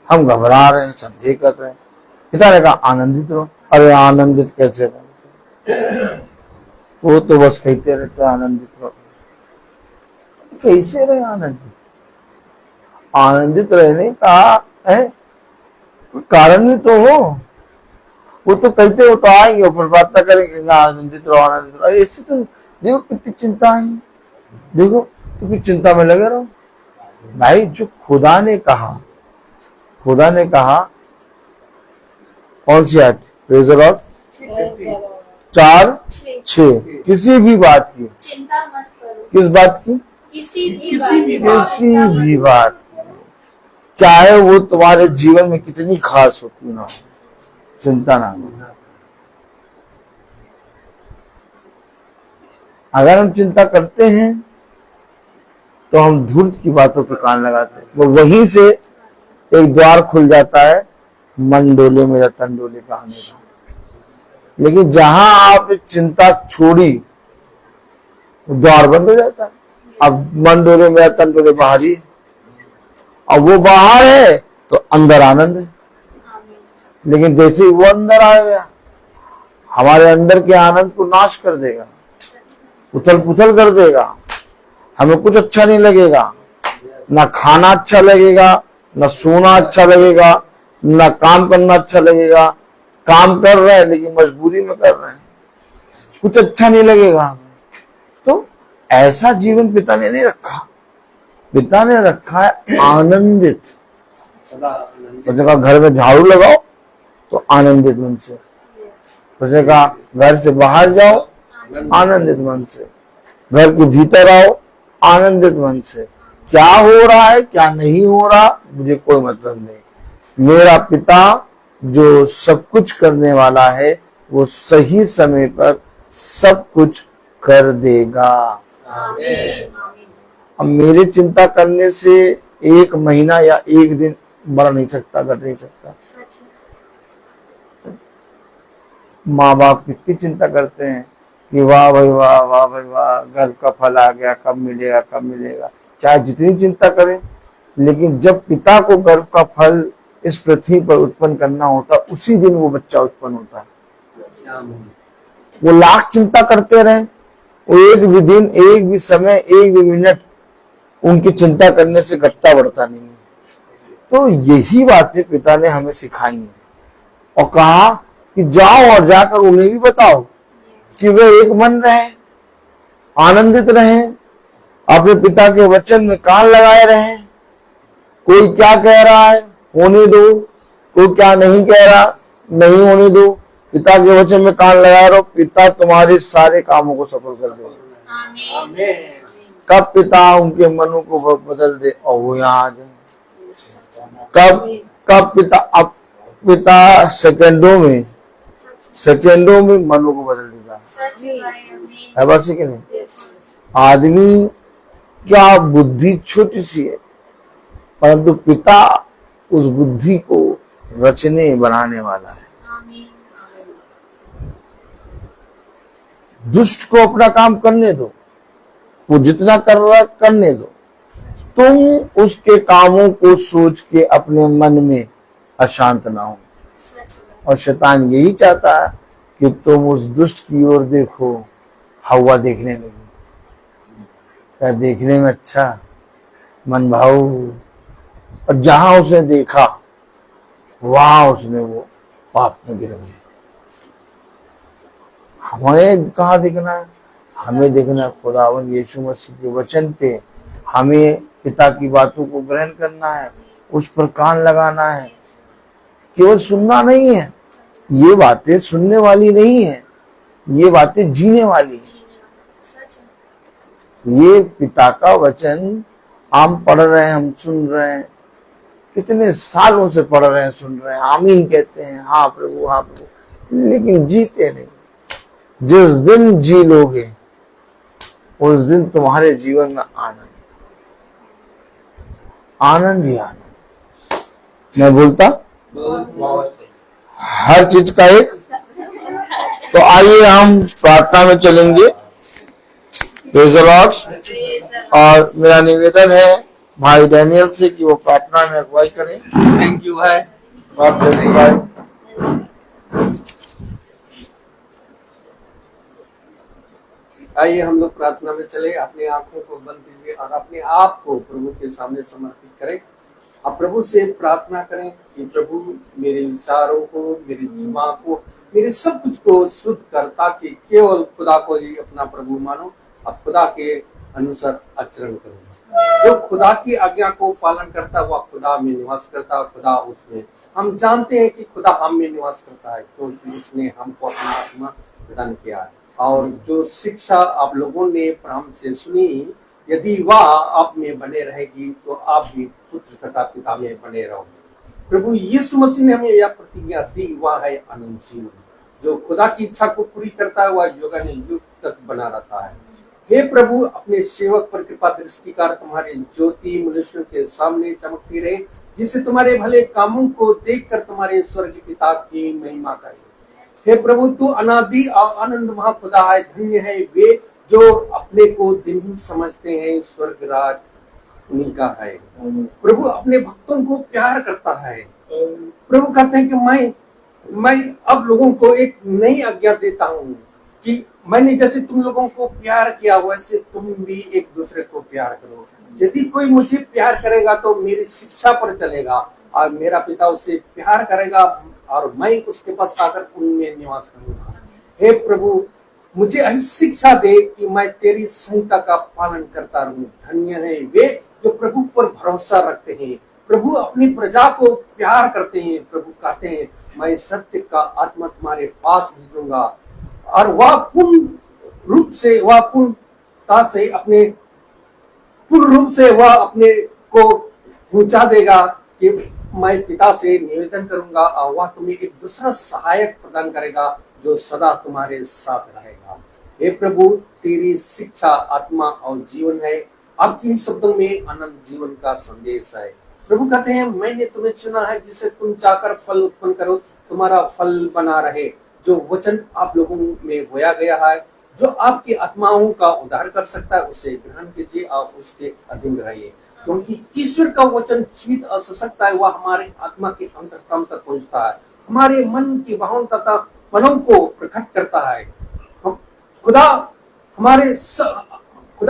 हम घबरा रहे हैं, संदेह कर रहे हैं। पिता ने कहा आनंदित रहो। अरे आनंदित कैसे रहो? वो तो बस कहते रहते आनंदित रहो। कैसे रहे आनंदित? आनंदित रहने का है कारण भी तो हो। वो तो कहते हो तो आएंगे और फिर प्रार्थना करेंगे ना आनंदित रहो आनंदित रहो। ऐसे तो देखो कितनी चिंता है, देखो कितनी चिंता में लगे रहो। भाई जो खुदा ने कहा कौन सी आयत? प्रेज़ द लॉर्ड 4:6 किसी भी बात की
चिंता मत करो,
किस बात की?
किसी
भी बात की, चाहे वो तुम्हारे जीवन में कितनी खास हो क्यों ना हो, चिंता ना करो। अगर हम चिंता करते हैं तो हम धूर्त की बातों पर कान लगाते हैं, वो वहीं से एक द्वार खुल जाता है मन डोले मेरा तन डोले कहानी का। लेकिन जहां आप चिंता छोड़ी द्वार बंद हो जाता है। अब मन डोले मेरा तन डोले बाहर ही है, अब वो बाहर है तो अंदर आनंद है। लेकिन जैसे ही वो अंदर आ गया हमारे अंदर के आनंद को नाश कर देगा, उथल पुथल कर देगा। हमें कुछ अच्छा नहीं लगेगा, ना खाना अच्छा लगेगा, ना सोना अच्छा लगेगा, ना काम करना अच्छा लगेगा। काम कर रहे हैं लेकिन मजबूरी में कर रहे हैं, कुछ अच्छा नहीं लगेगा हमें। तो ऐसा जीवन पिता ने नहीं रखा, पिता ने रखा है आनंदित। तो जगह घर में झाड़ू लगाओ तो आनंदित मन से, उसे कहा घर से बाहर जाओ आनंदित मन से, घर के भीतर आओ आनंदित मन से। क्या हो रहा है क्या नहीं हो रहा मुझे कोई मतलब नहीं, मेरा पिता जो सब कुछ करने वाला है वो सही समय पर सब कुछ कर देगा। अब मेरे चिंता करने से एक महीना या एक दिन बढ़ नहीं सकता, घट नहीं सकता। माँ बाप कितनी चिंता करते हैं कि वाह भाई वाह, वाह भाई वाह, घर का फल आ गया, कब मिलेगा कब मिलेगा। चाहे जितनी चिंता करें, लेकिन जब पिता को गर्भ का फल इस पृथ्वी पर उत्पन्न करना होता उसी दिन वो बच्चा उत्पन्न होता है। वो लाख चिंता करते रहे, वो एक भी दिन, एक भी समय, एक भी मिनट उनकी चिंता करने से घटता बढ़ता नहीं है। तो यही बातें पिता ने हमें सिखाई है और कहा कि जाओ और जाकर उन्हें भी बताओ कि वे एक मन रहे, आनंदित रहे, अपने पिता के वचन में कान लगाए रहे। कोई क्या कह रहा है होने दो, कोई क्या नहीं कह रहा नहीं होने दो, पिता के वचन में कान लगाए रहो। पिता तुम्हारे सारे कामों को सफल कर देगा। कब पिता उनके मनों को बदल दे और वो यहाँ आ जाए। कब पिता सेकंडों में मनों को बदल देगा। है बात कि नहीं? आदमी क्या बुद्धि छोटी सी है, परंतु पिता उस बुद्धि को रचने बनाने वाला है। दुष्ट को अपना काम करने दो, वो जितना कर रहा है करने दो। तुम उसके कामों को सोच के अपने मन में अशांत ना हो। और शैतान यही चाहता है कि तुम उस दुष्ट की ओर देखो। हवा देखने लगी, क्या देखने में अच्छा मन भाव, और जहां उसने देखा वहां उसने वो पाप में गिर गई। हमें कहाँ देखना है? हमें देखना खुदावन यीशु मसीह के वचन पे। हमें पिता की बातों को ग्रहण करना है, उस पर कान लगाना है। केवल सुनना नहीं है, ये बातें सुनने वाली नहीं है, ये बातें जीने वाली है। ये पिता का वचन हम पढ़ रहे हैं, हम सुन रहे हैं, कितने सालों से पढ़ रहे हैं, सुन रहे हैं, आमीन कहते हैं, हाँ प्रभु हाँ प्रभु, लेकिन जीते नहीं। जिस दिन जी लोगे उस दिन तुम्हारे जीवन में आनंद ही आनंद। मैं बोलता हर चीज का एक। तो आइए हम प्रार्थना में चलेंगे। Praise the Lord. और मेरा निवेदन है भाई डैनियल से कि वो प्रार्थना में अगुवाई करें।
थैंक यू भाई।
गॉड ब्लेस यू भाई।
आइए हम लोग प्रार्थना में चले। अपनी आंखों को बंद कीजिए और अपने आप को प्रभु के सामने समर्पित करें। आप प्रभु से प्रार्थना करें कि प्रभु मेरे विचारों को, मेरे दिमाग को, मेरे सब कुछ को शुद्ध कर, ताकि केवल खुदा को ही अपना प्रभु मानो और खुदा के अनुसार आचरण करो। जो खुदा की आज्ञा को पालन करता है वह खुदा में निवास करता है, खुदा उसमें। हम जानते हैं कि खुदा हम में निवास करता है, तो उसने हमको अपना आत्मा प्रदान किया है। और जो शिक्षा आप लोगों ने प्रारंभ से सुनी, यदि वह आप में बने रहेगी तो आप भी पुत्र तथा पिता में बने रहोगे। प्रभु यीशु मसीह ने हमें यह प्रतिज्ञा दी, वह है अनंत जीवन। जो खुदा की इच्छा को पूरी करता है वह युगानुयुग तक बना रहता है। हे प्रभु, अपने सेवक पर कृपा दृष्टि कर तुम्हारी ज्योति मनुष्यों के सामने चमकती रहे, जिससे तुम्हारे भले कामों को देखकर तुम्हारे स्वर्गीय पिता की महिमा करे। हे प्रभु, तू अनादि और आनंद महाखुदा है। धन्य है वे जो अपने को दिनहीन समझते हैं, स्वर्ग राज उन्हीं का है। प्रभु अपने भक्तों को प्यार करता है। प्रभु कहते हैं कि मैं अब लोगों को एक नई आज्ञा देता हूँ कि मैंने जैसे तुम लोगों को प्यार किया वैसे तुम भी एक दूसरे को प्यार करो। यदि कोई मुझे प्यार करेगा तो मेरी शिक्षा पर चलेगा और मेरा पिता उसे प्यार करेगा और मैं उसके पास आकर उनमें निवास करूंगा। हे प्रभु, मुझे ऐसी शिक्षा दे कि मैं तेरी संहिता का पालन करता रहूं। धन्य है वे जो प्रभु पर भरोसा रखते हैं, प्रभु अपनी प्रजा को प्यार करते हैं। प्रभु कहते हैं, मैं सत्य का आत्मा तुम्हारे पास भेजूंगा और वह पूर्ण रूप से वह अपने को पहुंचा देगा कि मैं पिता से निवेदन करूंगा और वह तुम्हें एक दूसरा सहायक प्रदान करेगा जो सदा तुम्हारे साथ रहेगा। हे प्रभु, तेरी शिक्षा आत्मा और जीवन है। आपके शब्दों में अनंत जीवन का संदेश है। प्रभु कहते हैं, मैंने तुम्हें चुना है जिसे तुम चाहकर फल उत्पन्न करो, तुम्हारा फल बना रहे। जो वचन आप लोगों में बोया गया है, जो आपकी आत्माओं का उद्धार कर सकता है, उसे ग्रहण कीजिए और उसके अधीन रहिए, क्योंकि ईश्वर का वचन जीवित और सशक्त है। वह हमारे आत्मा के अंतरतम तक पहुंचता है, हमारे मन की भावना तथा मनों को प्रकट करता है। खुदा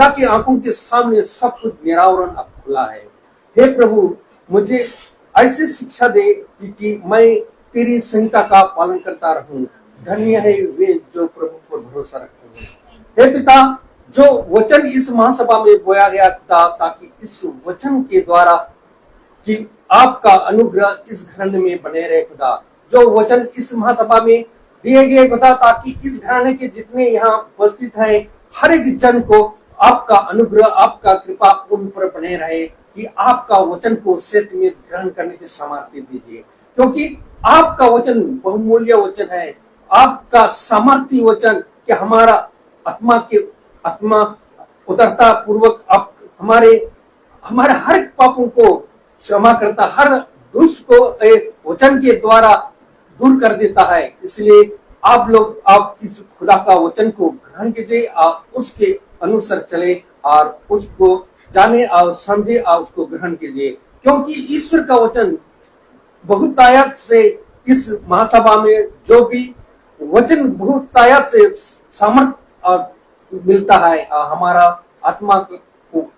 की आंखों के सामने सब कुछ निरावरण अब खुला है। हे प्रभु, मुझे ऐसी शिक्षा दे कि मैं तेरी संहिता का पालन करता रहूं। धन्य है वे जो प्रभु पर भरोसा रखते हैं। हे पिता, जो वचन इस महासभा में बोया गया था, ताकि इस वचन के द्वारा कि आपका अनुग्रह इस घराने में बने रहे। खुदा, जो वचन इस महासभा में दिए गए खुदा, ताकि इस घराने के जितने यहाँ उपस्थित हैं, हर एक जन को आपका अनुग्रह, आपका कृपा उन पर बने रहे, कि आपका वचन को सत्य में ग्रहण करने की सामर्थ्य दीजिए, क्योंकि आपका वचन बहुमूल्य वचन है। आपका सामर्थ्य वचन कि हमारा आत्मा उतरता पूर्वक आप हमारे हर पापों को क्षमा करता, हर दुष्ट को वचन के द्वारा दूर कर देता है। इसलिए आप इस खुदा का वचन को ग्रहण कीजिए और उसके अनुसार चले और उसको जाने और समझे और उसको ग्रहण कीजिए, क्योंकि ईश्वर का वचन बहुत ताकत से इस महासभा में जो भी वचन बहुत ताकत से सामर्थ मिलता है और हमारा आत्मा को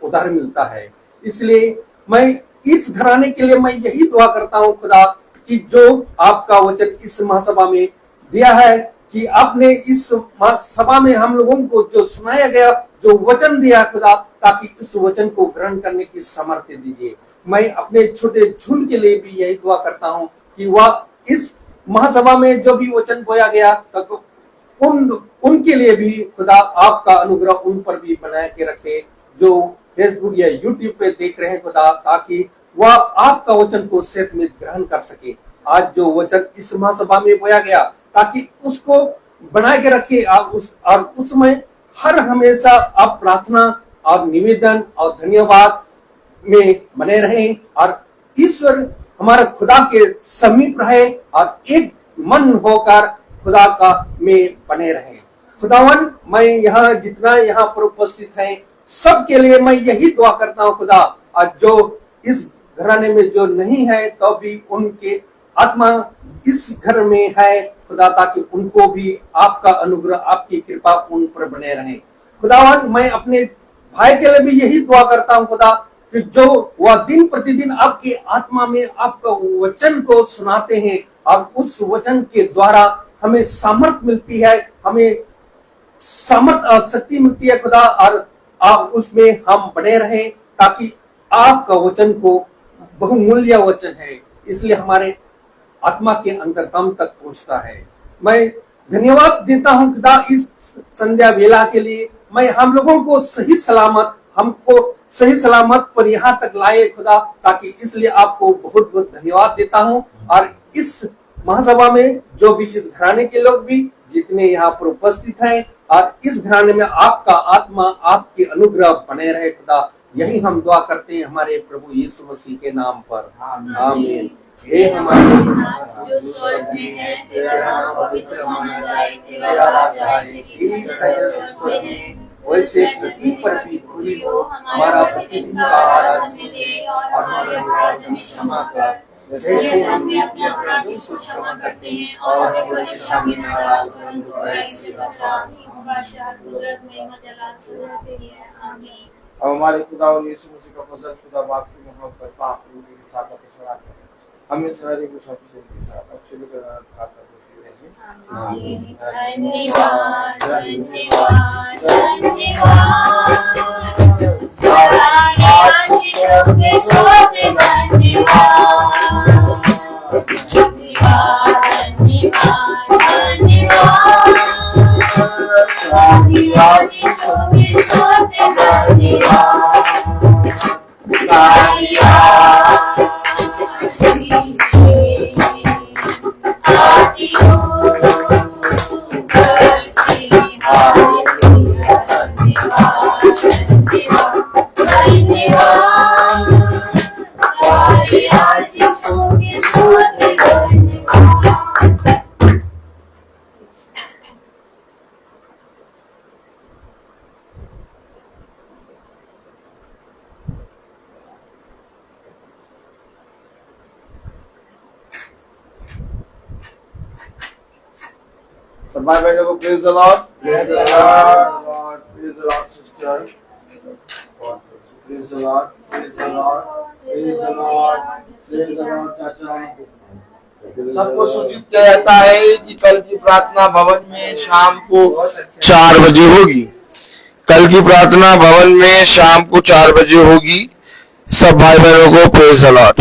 उद्धार मिलता है। इसलिए मैं इस घराने के लिए मैं यही दुआ करता हूँ खुदा, कि जो आपका वचन इस महासभा में दिया है, कि आपने इस सभा में हम लोगों को जो सुनाया गया, जो वचन दिया खुदा, ताकि इस वचन को ग्रहण करने की सामर्थ्य दीजिए। मैं अपने छोटे झुंड के लिए भी यही दुआ करता हूँ कि वह इस महासभा में जो भी वचन बोया गया, तो उनके लिए भी खुदा आपका अनुग्रह उन पर भी बनाए के रखे, जो फेसबुक या यूट्यूब पे देख रहे हैं खुदा, ताकि वह आपका वचन को सत्य में ग्रहण कर सके। आज जो वचन इस महासभा में बोया गया, ताकि उसको बनाए के रखे और उसमें हर हमेशा आप प्रार्थना और निवेदन और धन्यवाद में बने रहें और ईश्वर हमारा खुदा के समीप रहे और एक मन होकर खुदा का में बने रहे। खुदावन, मैं यहाँ जितना यहाँ पर उपस्थित हैं सबके लिए मैं यही दुआ करता हूँ खुदा, और जो इस घराने में जो नहीं है तो भी उनके आत्मा इस घर में है खुदा, ताकि उनको भी आपका अनुग्रह, आपकी कृपा उन पर बने रहे। खुदावन, मैं अपने भाई के लिए भी यही दुआ करता हूँ खुदा, कि जो वह दिन प्रतिदिन आपके आत्मा में आपका वचन को सुनाते हैं, और उस वचन के द्वारा हमें सामर्थ मिलती है, हमें सामर्थ शक्ति मिलती है खुदा, और आप उसमें हम बने रहें, ताकि आपका वचन को बहुमूल्य वचन है, इसलिए हमारे आत्मा के अंतरतम तक पहुंचता है। मैं धन्यवाद देता हूं खुदा इस संध्या वेला के लिए। मैं हम लोगों को हमको सही सलामत पर यहाँ तक लाए खुदा, ताकि इसलिए आपको बहुत बहुत धन्यवाद देता हूं। और इस महासभा में जो भी इस घराने के लोग भी जितने यहाँ पर उपस्थित हैं, और इस घराने में आपका आत्मा आपके अनुग्रह बने रहे खुदा, यही हम दुआ करते हैं हमारे प्रभु यीशु मसीह के नाम पर, आमीन। हे हमारे
जो स्वर्ग में है, तेरा नाम पवित्र माना जाए, तेरा राज्य आए, तेरी इच्छा स्वर्ग में है वैसे पृथ्वी पर भी पूरी हो। हमारा प्रतिदिन का आहार हमें दे, और हमारे अपराध हमें क्षमा कर, जैसे हम भी अपने अपराधियों को क्षमा करते हैं, और हमें परीक्षा में न डाल, परंतु बुराई से बचा। बादशाह, कुदरत, महिमा, जलाल सदा तेरी है, आमीन।
अब हमारे खुदा और यीशु मसीह का फजल, खुदा बाप की मोहब्बत, पाक रूह की हिफाजत और सलाह करे हमें सारे को साथ के साथ अब से लेकर आता होती रहे, आमीन।
धन्यवाद, धन्यवाद, धन्यवाद, सारे आशीषों के साथ धन्यवाद, धन्यवाद, धन्यवाद, धन्यवाद, सारे आशीषों के साथ धन्यवाद, सारे आती हूँ घर से, हालेलुया, धन्यवाद, धन्यवाद, धन्यवाद, सारे आशीषों के साथ धन्यवाद।
सब भाई बहनों को praise the Lord, praise the Lord, praise the Lord sister, praise the Lord, praise the Lord, praise the Lord, praise the Lord. चाचा सबको सूचित किया जाता है कि कल की प्रार्थना भवन में शाम को 4 बजे होगी। कल की प्रार्थना भवन में शाम को 4 बजे होगी। सब भाई बहनों को प्रेज द लॉर्ड।